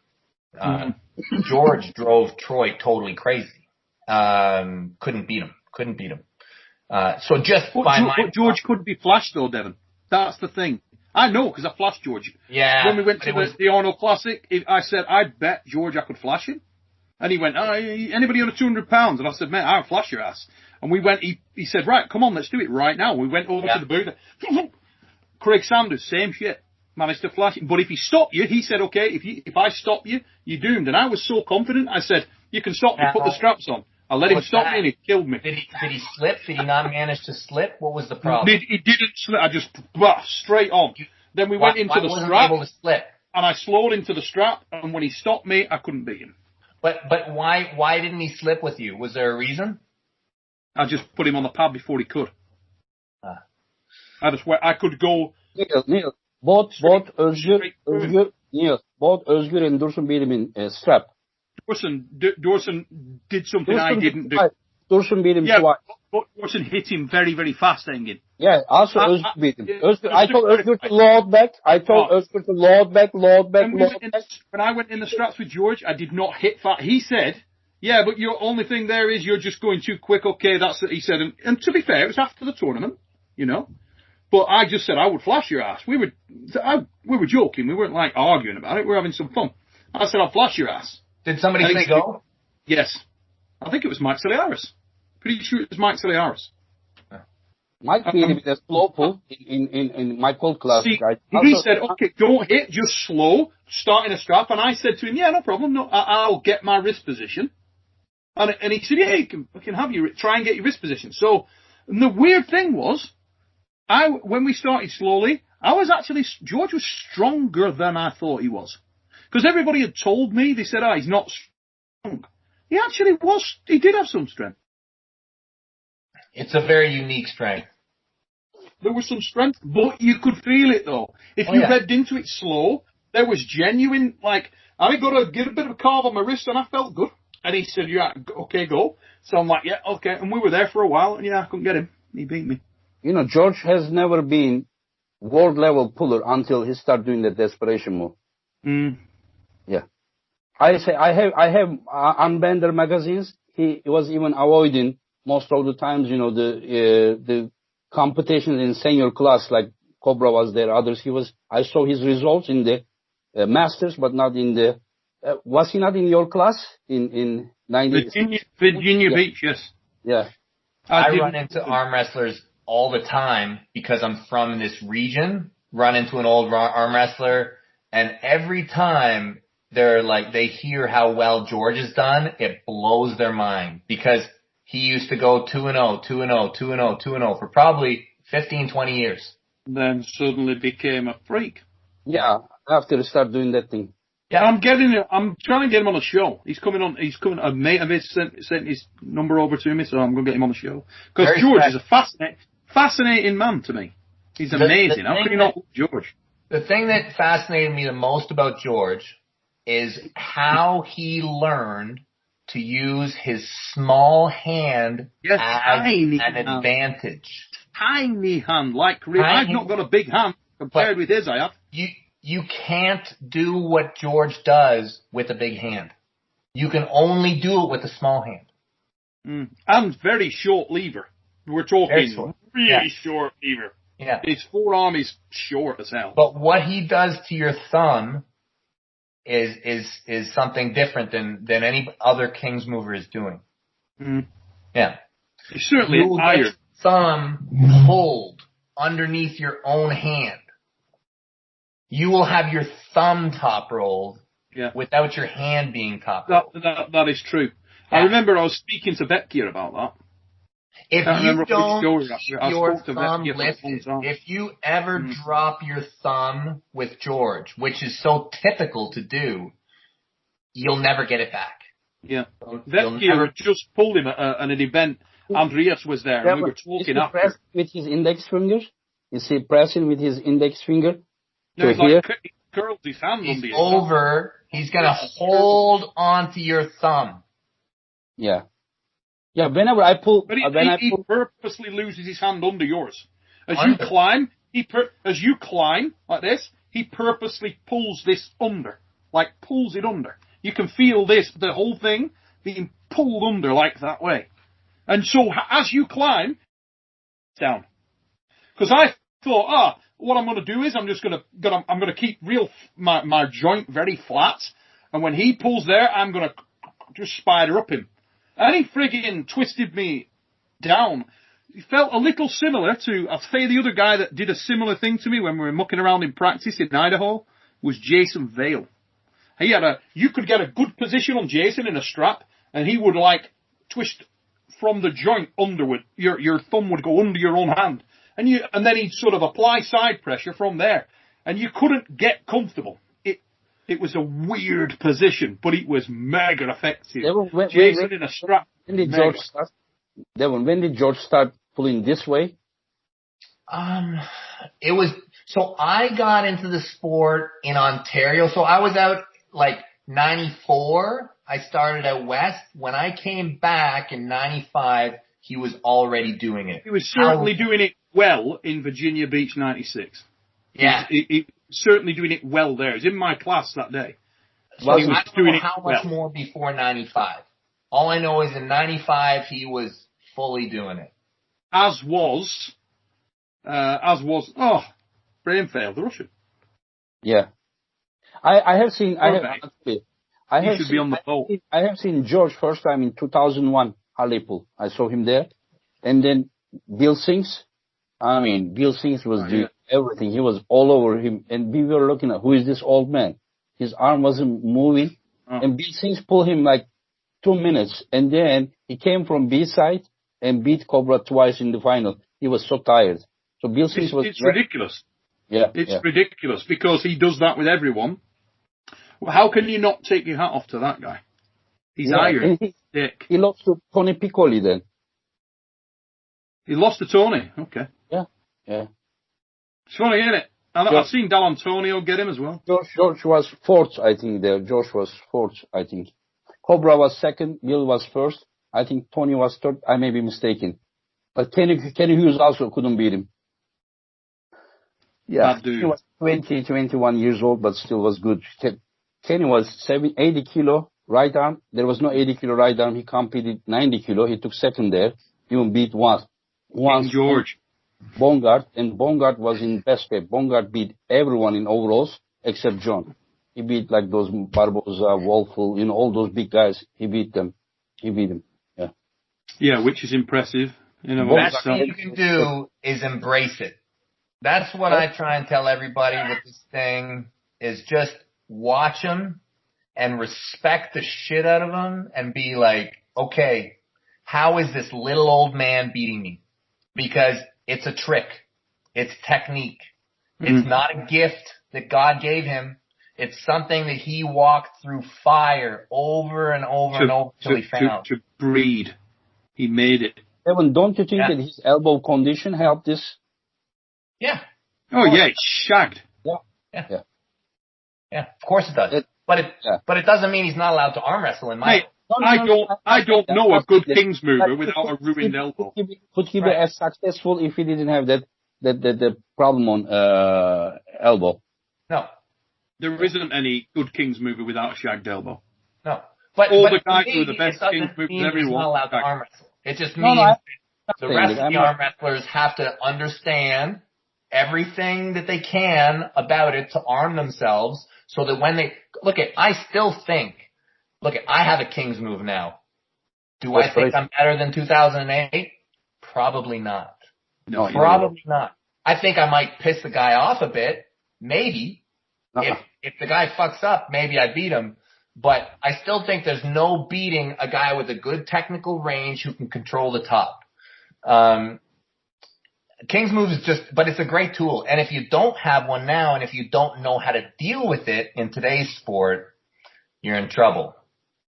George drove Troy totally crazy. Couldn't beat him. So just George couldn't be flashed though, Devon. That's the thing. I know because I flashed George. Yeah. When we went to the Arnold Classic, I said I'd bet George I could flash him, and he went, anybody under 200 pounds? And I said, mate, I'll flash your ass. And we went. He said, right, come on, let's do it right now. We went over to the booth. Craig Sanders, same shit. Managed to flash him. But if he stopped you, he said, okay, if I stop you, you're doomed. And I was so confident, I said, you can stop me, put the straps on. I let him stop me and he killed me. Did he slip? Did he not manage to slip? What was the problem? He didn't slip. I just, straight on. Then we went into the strap. Able to slip? And I slowed into the strap. And when he stopped me, I couldn't beat him. But why didn't he slip with you? Was there a reason? I just put him on the pad before he could. I could go. Neil. Both Özgür and Dursun beat him in strap. Dursun did something I didn't do. Dursun beat him twice. But Dursun hit him very, very fast, Engin. Yeah, also Özgür beat him. I told Özgür to load back. Özgür to load back. When I went in the straps with George, I did not hit fast. He said, yeah, but your only thing there is you're just going too quick. Okay, that's it. He said, and to be fair, it was after the tournament, But I just said I would flash your ass. We were joking. We weren't like arguing about it. We were having some fun. I said I'll flash your ass. Did somebody say go? Yes. I think it was Mike Celiaris. Pretty sure it was Mike Celiaris. Mike beat him with a slow pull in my pull class. See, he said, okay, don't hit, just slow, start in a strap. And I said to him, yeah, no problem. No, I'll get my wrist position. And he said, yeah, you can have try and get your wrist position. So, and the weird thing was, when we started slowly, George was stronger than I thought he was. Because everybody had told me, they said, he's not strong. He actually was, he did have some strength. It's a very unique strength. There was some strength, but you could feel it though. If you read into it slow, there was genuine, I got to get a bit of a carve on my wrist and I felt good. And he said, yeah, okay, go. So I'm like, yeah, okay. And we were there for a while and I couldn't get him. He beat me. George has never been world level puller until he started doing the desperation move. Yeah. I have Unbender magazines. he was even avoiding most of the times, the competitions in senior class, like Cobra was there, others. I saw his results in the Masters, but not in the, was he not in your class in 90? Virginia Beach, yes. Yeah. I run into arm wrestlers all the time because I'm from this region, run into an old arm wrestler, and every time they hear how well George has done, it blows their mind because he used to go 2-0, 2-0, 2-0, 2-0 for probably 15, 20 years. Then suddenly became a freak. Yeah, after he started doing that thing. Yeah, I'm trying to get him on the show. He's coming on. A mate of his sent his number over to me, so I'm going to get him on the show. Because George is a fascinating man to me. He's amazing. How can you not love George? The thing that fascinated me the most about George is how he learned to use his small hand as an advantage. Tiny hand, I've not got a big hand compared with his. I have. You can't do what George does with a big hand. You can only do it with a small hand. And very short lever. We're talking really short lever. Yeah. His forearm is short as hell. But what he does to your thumb is something different than any other King's mover is doing. Yeah. He's certainly higher. Your thumb pulled underneath your own hand. You will have your thumb top rolled without your hand being top rolled. That is true. Yeah. I remember I was speaking to Betkier about that. If you don't keep your thumb lifted, if you ever drop your thumb with George, which is so typical to do, you'll never get it back. Yeah. Betkier just pulled him at an event. Andreas was there, and we were talking after. Press with his index finger? Is he pressing with his index finger? No, he curled his hand under his thumb. He's going to hold onto your thumb. Yeah. Yeah, whenever I pull... But he purposely loses his hand under yours. As you climb like this, he purposely pulls this under. Pulls it under. You can feel the whole thing being pulled under that way. And so as you climb, down. Because I thought, what I'm going to do is I'm going to keep my joint very flat. And when he pulls there, I'm going to just spider up him. And he friggin' twisted me down. He felt a little similar to, I'll say the other guy that did a similar thing to me when we were mucking around in practice in Idaho was Jason Vale. You could get a good position on Jason in a strap and he would twist from the joint underward. Your thumb would go under your own hand. And then he'd sort of apply side pressure from there. And you couldn't get comfortable. It was a weird position, but it was mega effective. Jason in a strap. When did George start pulling this way? It was, so I got into the sport in Ontario. So I was out 94. I started out west. When I came back in 95, he was already doing it. He was certainly doing it well in Virginia Beach 96. Yeah. He certainly doing it well there. He was in my class that day. So I don't know how much more before 95. All I know is in 95 he was fully doing it. As was, brain failed, the Russian. Yeah. I have seen, he should be on the boat. I have seen George first time in 2001, Hartlepool. I saw him there. And then Bill Sings. Bill Sings was doing everything. He was all over him. And we were looking at, who is this old man? His arm wasn't moving. And Bill Sings pulled him 2 minutes. And then he came from B side and beat Cobra twice in the final. He was so tired. So Bill Sings was... It's ridiculous. Yeah. It's ridiculous because he does that with everyone. Well, how can you not take your hat off to that guy? He's iron. He lost to Tony Piccoli then. He lost to Tony. Okay. Yeah. It's funny, isn't it? I've seen Del Antonio get him as well. George was fourth, I think, there. George was fourth, I think. Cobra was second. Bill was first. I think Tony was third. I may be mistaken. But Kenny Hughes also couldn't beat him. Yeah, he was 21 years old, but still was good. Kenny was 80 kilo, right arm. There was no 80 kilo right arm. He competed 90 kilo. He took second there. He even beat once George. Bongard, and Bongard was in best shape. Bongard beat everyone in overalls except John. He beat like those Barboza, Wolfel, all those big guys. He beat them. Yeah. Yeah, which is impressive. The best thing you can do is embrace it. That's what I try and tell everybody with this thing is just watch him and respect the shit out of him and be like, okay, how is this little old man beating me? Because it's a trick. It's technique. It's not a gift that God gave him. It's something that he walked through fire over and over and over until he found. To breed. He made it. Devon, don't you think that his elbow condition helped this? Yeah. Oh, yeah, it's shagged. Yeah, of course it does. But it doesn't mean he's not allowed to arm wrestle in my... I don't know a good King's mover without a ruined elbow. Could he be as successful if he didn't have that problem on elbow? No. There isn't any good King's mover without a shagged elbow. No. But all but the guys me, who are the best King's movers everyone. He's not allowed to arm wrestle. It just means the rest of the arm wrestlers have to understand everything that they can about it to arm themselves so that when they... I still think... I have a King's move now. Do I think I'm better than 2008? Probably not. No, probably not. I think I might piss the guy off a bit. Maybe. If the guy fucks up, maybe I beat him. But I still think there's no beating a guy with a good technical range who can control the top. King's move is but it's a great tool. And if you don't have one now, and if you don't know how to deal with it in today's sport, you're in trouble.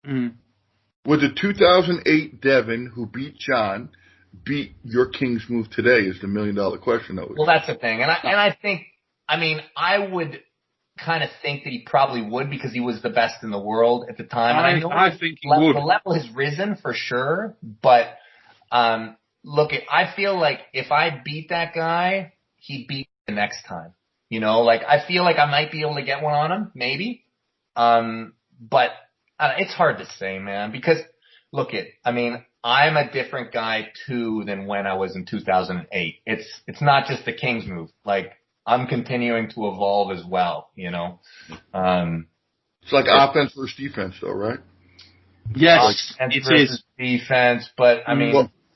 Would the 2008 Devon, who beat John, beat your King's move today? Is the $1 million question. Well, that's the thing, and I think, I would kind of think that he probably would because he was the best in the world at the time. And I think he would. The level has risen for sure, but I feel like if I beat that guy, he'd beat me the next time. I feel like I might be able to get one on him, maybe. But it's hard to say, man, because I'm a different guy too than when I was in 2008. It's not just the King's move. I'm continuing to evolve as well, It's like offense versus defense though, right? Yes, it is defense, but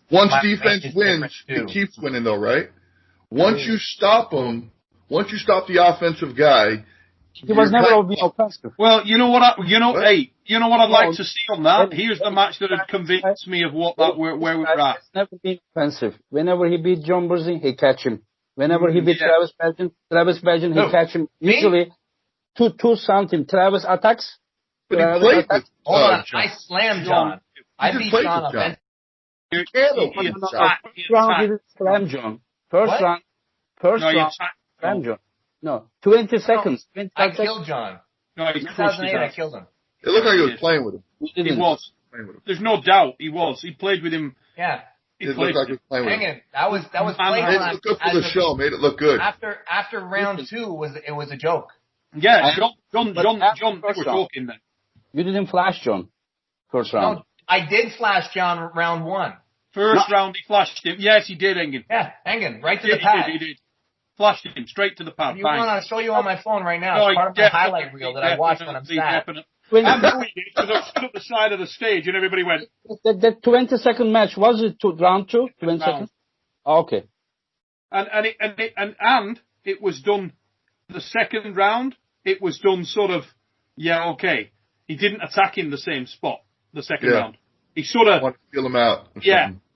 once defense wins, it keeps winning though, right? Once you stop him, once you stop the offensive guy, he was never offensive. Well, you know what I'd like to see on that? Here's the match that had convinced me of where we're at. He's never been offensive. Whenever he beat John Bursey, he catch him. Whenever he beat Travis Badgen, he catch him. Usually, 2 something. Travis attacks. But he played with Hold on, I slammed John. I beat John offensively. First round, he didn't slam John. First round, slam John. No, 20 seconds. I killed John. No, in 2008, I killed him. It looked like he was playing with him. He was. There's no doubt he was. He played with him. Yeah. It looked like he was playing with him. That was playtime. Made it look good for the show. Made it look good. After round 2, it was a joke. Yeah, John, we're talking then. You didn't flash John first round. No, I did flash John round 1. First round he flashed him. Yes, he did, Engin. Yeah, Engin, right to the pad. He did. Flashed him straight to the pad. If you want, I'll show you on my phone right now. It's part of my highlight reel that I watch when I'm sad. I knew he did because I stood at the side of the stage and everybody went. That 20-second match, was it round 2? 20 seconds? Okay. And it was done the second round. It was done sort of, okay. He didn't attack in the same spot the second round. He sort of wanted to feel him out.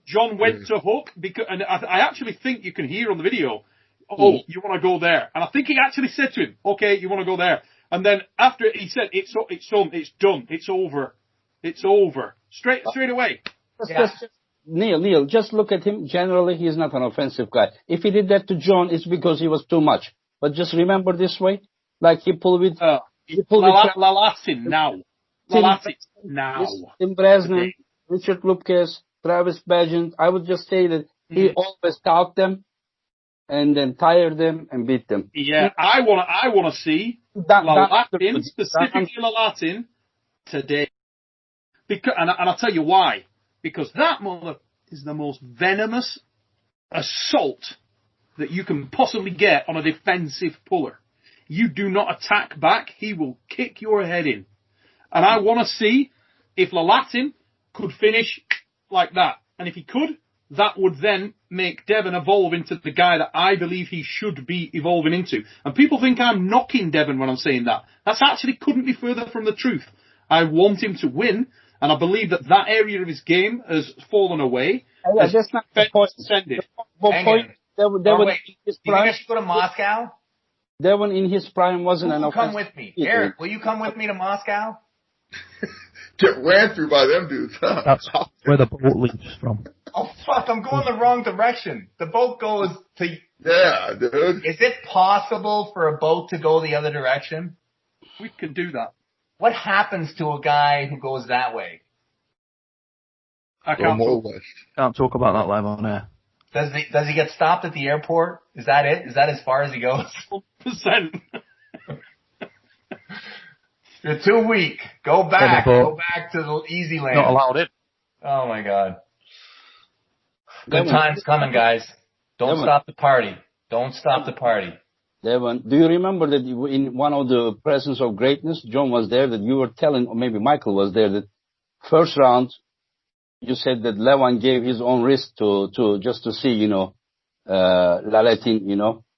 John went to hook and I actually think you can hear on the video. Oh, you want to go there? And I think he actually said to him, "Okay, you want to go there?" And then after he said, "It's done, it's over," straight away. Neil, just look at him. Generally, he's not an offensive guy. If he did that to John, it's because he was too much. But just remember this way, like he pulled with Lalatin now. Tim Bresnan, Richard Lupkes, Travis Badgen. I would just say that he always stalked them and then tired them and beat them. Yeah, I want to see Lalatin, specifically Lalatin, today. And I'll tell you why. Because that mother is the most venomous assault that you can possibly get on a defensive puller. You do not attack back, he will kick your head in. And I want to see if Larratt could finish like that. And if he could, that would then make Devon evolve into the guy that I believe he should be evolving into. And people think I'm knocking Devon when I'm saying that. That's actually couldn't be further from the truth. I want him to win, and I believe that area of his game has fallen away. Yeah, that's not the point. Devon, you think I should go to Moscow? Devon in his prime wasn't an offensive. Come with me. Eric, will you come with me to Moscow? Get ran through by them dudes, huh? That's where the boat leaves from. Oh, fuck, I'm going the wrong direction. The boat goes to... Yeah, dude. Is it possible for a boat to go the other direction? We can do that. What happens to a guy who goes that way? I can't talk about that live on air. Does he get stopped at the airport? Is that it? Is that as far as he goes? 100%. You're too weak. Go back. Go back to the easy lane. Not allowed it. Oh, my God. Good times coming, guys. Don't stop the party. Don't stop the party. Devon, do you remember that in one of the Presence of Greatness, John was there, that you were telling, or maybe Michael was there, that first round, you said that Levan gave his own wrist to just to see, Larratt,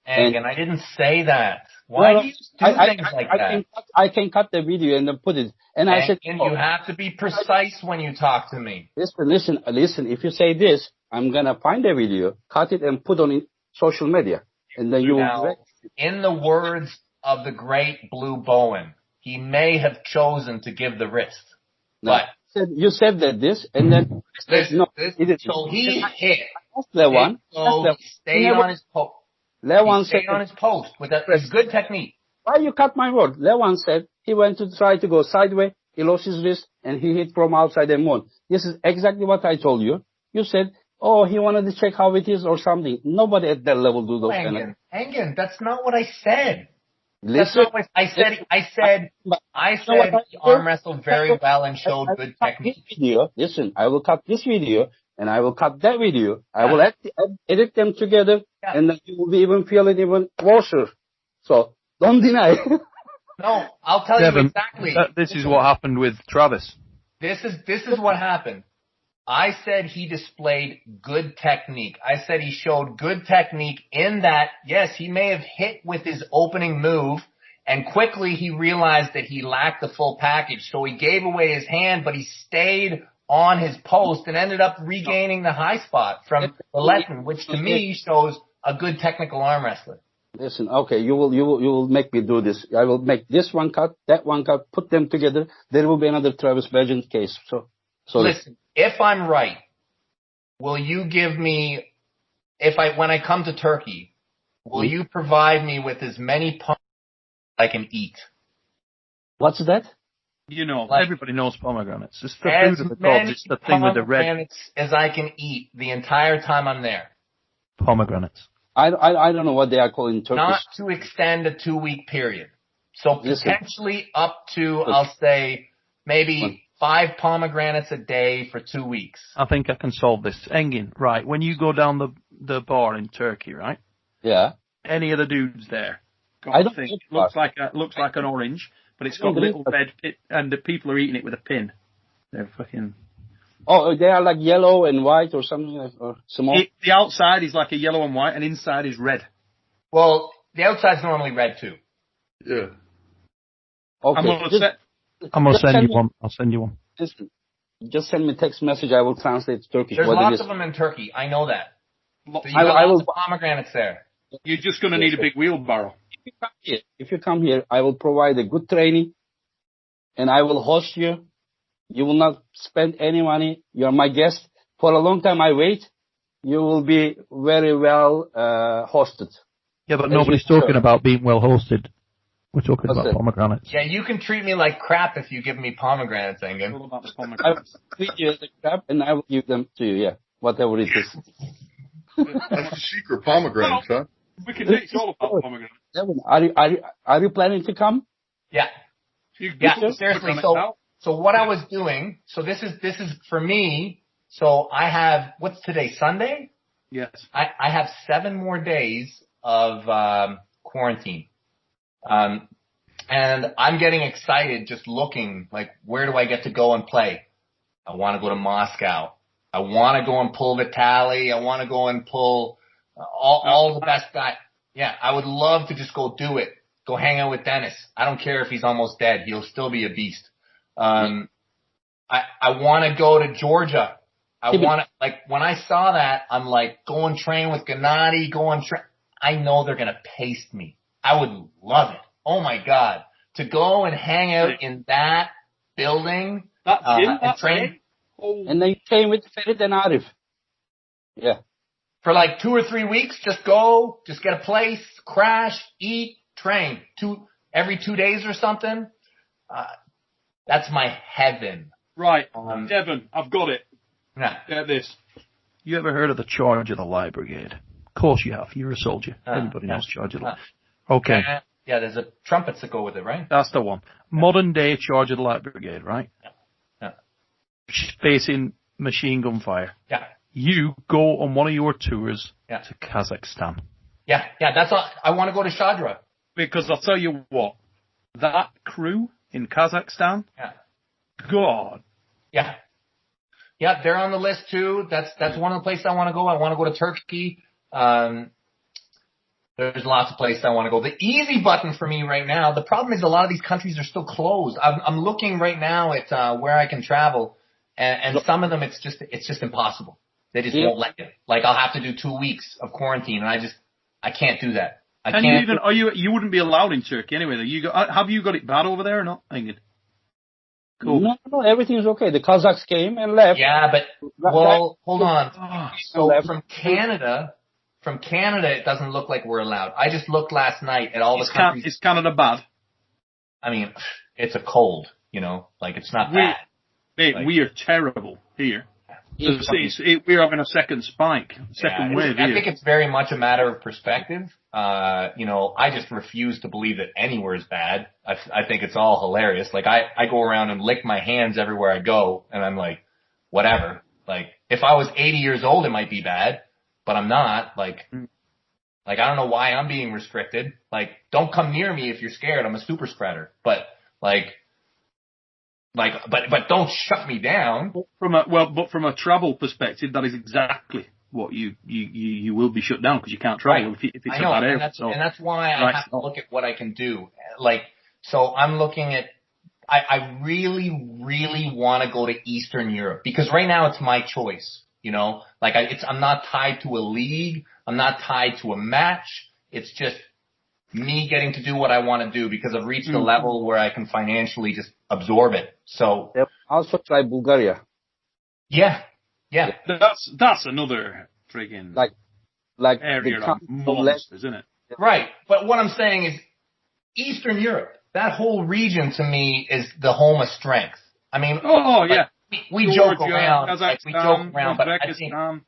And I didn't say that. Why do you do things like that? I can cut the video and then put it. And I said, you have to be precise when you talk to me. Listen. If you say this, I'm gonna find the video, cut it, and put on social media, and then you will. In the words of the great Blue Bowen, he may have chosen to give the wrist, but you said that this, and then so he hit. Levan. He stayed on his post. Levan stayed on his post with a good technique. Why you cut my word? Levan said he went to try to go sideways, he lost his wrist, and he hit from outside and won. This is exactly what I told you. You said, he wanted to check how it is or something. Nobody at that level do those kind of things. Engin, that's not what I said. Listen, that's not what I said. I said he arm wrestled very well and showed good technique. Listen, I will cut this video and I will cut that video. I will edit them together, and then you will be even feeling even closer. So don't deny. No, I'll tell Devon, you exactly. This is what happened with Travis. This is what happened. I said he displayed good technique. I said he showed good technique in that, yes, he may have hit with his opening move, and quickly he realized that he lacked the full package. So he gave away his hand, but he stayed on his post and ended up regaining the high spot from the lesson, which to me shows a good technical arm wrestler. Listen, okay, you will make me do this. I will make this one cut, that one cut, put them together. There will be another Travis Legend case. So listen, if I'm right, will you give me, when I come to Turkey, will you provide me with as many pomegranates as I can eat? What's that? Everybody knows pomegranates. It's the food of the gods. It's the thing with the red. Pomegranates as I can eat the entire time I'm there. Pomegranates. I don't know what they are called in Turkish. Not to extend a 2-week period. So potentially up to, I'll say, maybe 5 pomegranates a day for 2 weeks. I think I can solve this. Engin, right, when you go down the bar in Turkey, right? Yeah. Any of the dudes there? I don't think looks like an orange, but it's got a little red pit, and the people are eating it with a pin. They're fucking... Oh, they are like yellow and white or something like, or small? The outside is like a yellow and white, and inside is red. Well, the outside's normally red too. Yeah. Okay. I'm gonna send you one. I'll send you one. Just send me a text message. I will translate to Turkish. There's lots of them in Turkey. I know that. So I will. Pomegranates there. You're just going to need a big wheelbarrow. If you come here, I will provide a good training, and I will host you. You will not spend any money. You're my guest. For a long time I wait. You will be very well hosted. Yeah, but nobody's talking about being well hosted. We're talking about pomegranates. Yeah, you can treat me like crap if you give me pomegranates, Engin. I will treat you like crap, and I will give them to you, whatever it is. That's the secret pomegranates, huh? We can teach all about pomegranates. Are you planning to come? Yeah. Seriously, So what I was doing, so this is for me, so I have, what's today, Sunday? Yes. I have 7 more days of quarantine. And I'm getting excited just looking, like, where do I get to go and play? I want to go to Moscow. I want to go and pull Vitaly. I want to go and pull all the best guys. Yeah, I would love to just go do it. Go hang out with Dennis. I don't care if he's almost dead. He'll still be a beast. I want to go to Georgia. I want to, like, when I saw that, I'm like, go and train with Gennady, I know they're going to paste me. I would love it. Oh my God. To go and hang out in that building, and train. And then you train with Ferit and Arif. Yeah. For like 2 or 3 weeks, just go, just get a place, crash, eat, train. Every 2 days or something. That's my heaven. Right. Devon, I've got it. Yeah. Get this. You ever heard of the Charge of the Light Brigade? Of course you have. You're a soldier. Everybody knows Charge of the Light. Okay. Yeah, there's trumpets that go with it, right? That's the one. Modern day Charge of the Light Brigade, right? Yeah. Facing machine gun fire. Yeah. You go on one of your tours to Kazakhstan. Yeah, that's all. I want to go to Shadra. Because I'll tell you what, that crew in Kazakhstan, God. Yeah. Yeah, they're on the list too. That's one of the places I want to go. I want to go to Turkey. There's lots of places I want to go. The easy button for me right now, the problem is a lot of these countries are still closed. I'm looking right now at where I can travel, and some of them it's just impossible. They just won't let you. Like, I'll have to do 2 weeks of quarantine, and I can't do that. You wouldn't be allowed in Turkey anyway. Have you got it bad over there or not, Engin? Cool. No, everything's okay. The Kazakhs came and left. Yeah, but, well, hold on. So from Canada, it doesn't look like we're allowed. I just looked last night at all the countries. Is Canada bad? I mean, it's a cold, like it's not bad. Mate, we are terrible here. We're having a second spike, wave here. I think it's very much a matter of perspective. I just refuse to believe that anywhere is bad. I think it's all hilarious. Like, I go around and lick my hands everywhere I go, and I'm like, whatever. Like, if I was 80 years old, it might be bad, but I'm not. Like, I don't know why I'm being restricted. Like, don't come near me if you're scared. I'm a super spreader. But don't shut me down. But from a travel perspective, that is exactly what you will be shut down because you can't travel if it's a bad area. And that's why I have to look at what I can do. Like, so I'm looking at. I really, really want to go to Eastern Europe because right now it's my choice. I'm not tied to a league. I'm not tied to a match. It's just me getting to do what I want to do because I've reached a level where I can financially just absorb it. So also try Bulgaria. Yeah. That's another friggin' like area of monsters, isn't it? Right. But what I'm saying is Eastern Europe, that whole region to me is the home of strength. I mean, we joke around, but I think, I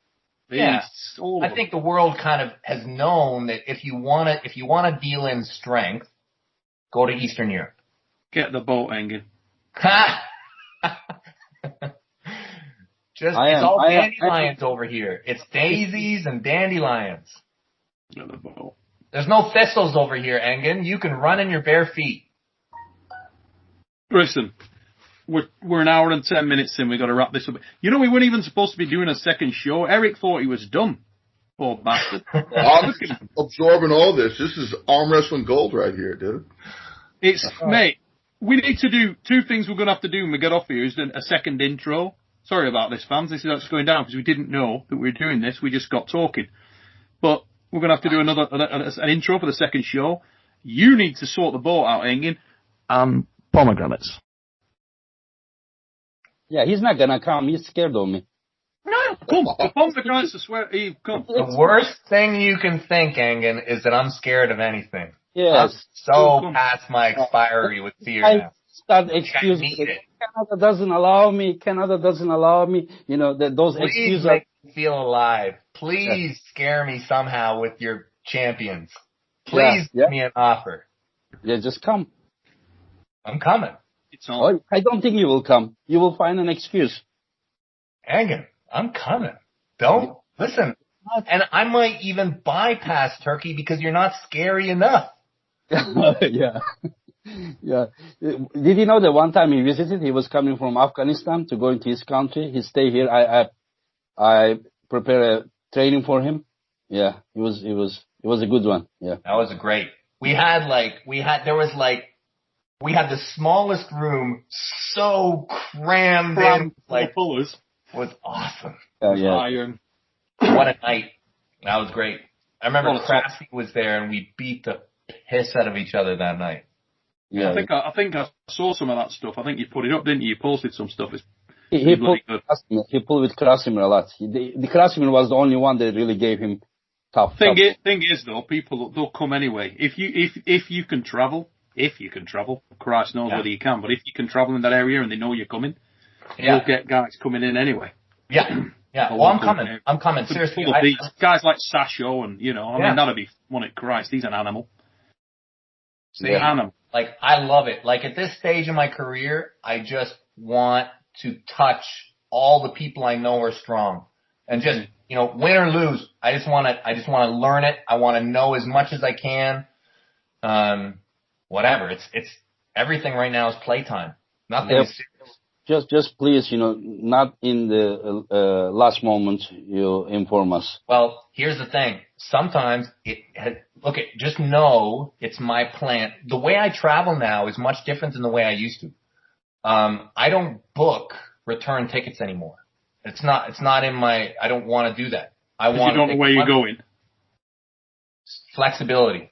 think the world kind of has known that if you want to deal in strength, go to Eastern Europe. Get the boat, Engin. It's all dandelions over here. It's daisies and dandelions. Get the boat. There's no thistles over here, Engin. You can run in your bare feet. Listen, we're an hour and 10 minutes in. We've got to wrap this up. We weren't even supposed to be doing a second show. Eric thought he was done. Poor bastard. I'm absorbing all this. This is arm wrestling gold right here, dude. Mate, we need to do 2 things we're going to have to do when we get off here. Is a second intro. Sorry about this, fans. This is how it's going down because we didn't know that we were doing this. We just got talking. But we're going to have to do an intro for the second show. You need to sort the boat out, Engin. Pomegranates. Yeah, he's not gonna come. He's scared of me. No, come. The pomegranates, I swear. Come. The worst thing you can think, Engin, is that I'm scared of anything. Yes. I'm so past my expiry with fear now. Start excusing. Canada doesn't allow me. Those excuses. Please make me feel alive. Please scare me somehow with your champions. Please give me an offer. Yeah, just come. I'm coming. It's on. I don't think you will come. You will find an excuse. Engin, I'm coming. Don't listen. And I might even bypass Turkey because you're not scary enough. Yeah. Yeah. Did you know that one time he visited, he was coming from Afghanistan to go into his country. He stayed here. I prepared a training for him. Yeah. It was a good one. Yeah. That was great. We had the smallest room so crammed in. Like, pullers. Was awesome. Yeah. Iron. What a night. That was great. I remember Crafty was there and we beat the piss out of each other that night. Yeah, I think I saw some of that stuff. I think you put it up, didn't you? You posted some stuff. He pulled with Krasimir a lot. The Krasimir was the only one that really gave him tough. Thing is though, they'll come anyway. If you can travel, Christ knows whether you can, but if you can travel in that area and they know you're coming, you'll get guys coming in anyway. Yeah. Yeah. Well, I'm coming. Seriously. These guys like Sasho and, I mean, that'd be one at Christ. He's an animal. Animal. Like, I love it. Like, at this stage in my career, I just want to touch all the people I know are strong. And just, win or lose, I just want to learn it. I want to know as much as I can. Whatever. It's everything right now is playtime. Nothing is serious. Just please, not in the last moment you inform us. Well, here's the thing. Sometimes just know it's my plan. The way I travel now is much different than the way I used to. I don't book return tickets anymore. It's not in my, I don't want to do that. You don't know where you're going. Flexibility.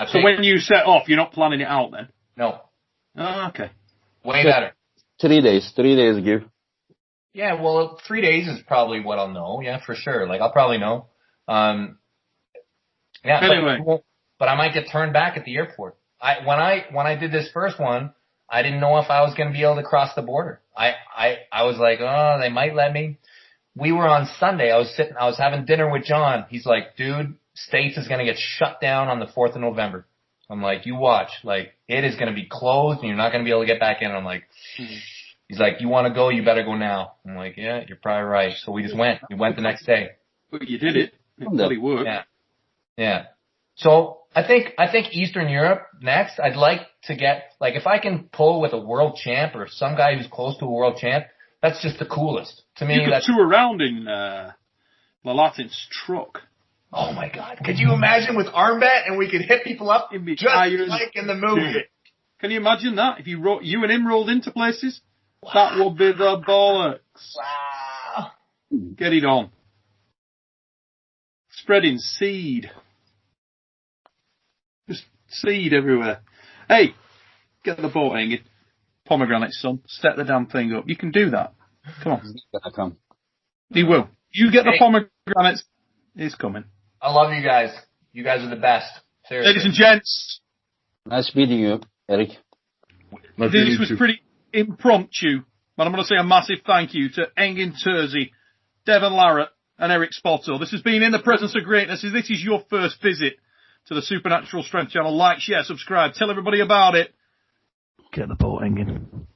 So when you set off, you're not planning it out then? No. Oh, okay. Way better. 3 days give. Yeah, well, 3 days is probably what I'll know. Yeah, for sure. Like, I'll probably know. Yeah, anyway. But I might get turned back at the airport. When I did this first one, I didn't know if I was going to be able to cross the border. I was like, oh, they might let me. We were on Sunday. I was having dinner with John. He's like, dude, States is going to get shut down on the 4th of November. I'm like, you watch. Like, it is going to be closed and you're not going to be able to get back in. I'm like, he's like, you want to go? You better go now. I'm like, yeah, you're probably right. So we just went. We went the next day. But you did it. It really worked. Yeah. Yeah. So I think Eastern Europe next. I'd like to get, like, if I can pull with a world champ or some guy who's close to a world champ, that's just the coolest. To me, you could tour around in Larratt's truck. Oh my God! Could you imagine with Armbet and we could hit people up just like in the movie? Can you imagine that? If you and him rolled into places, that would be the bollocks. Wow! Get it on. Spreading seed. Just seed everywhere. Hey, get the boat hanging. Pomegranate, son. Set the damn thing up. You can do that. Come on. I'll come. He will. You get the pomegranates. He's coming. I love you guys. You guys are the best. Seriously. Ladies and gents. Nice meeting you, Eric. This was pretty impromptu, but I'm going to say a massive thank you to Engin Terzi, Devon Larratt, and Eric Spoto. This has been In the Presence of Greatness. If this is your first visit to the Supernatural Strength channel, like, share, subscribe, tell everybody about it. Get the boat, Engin.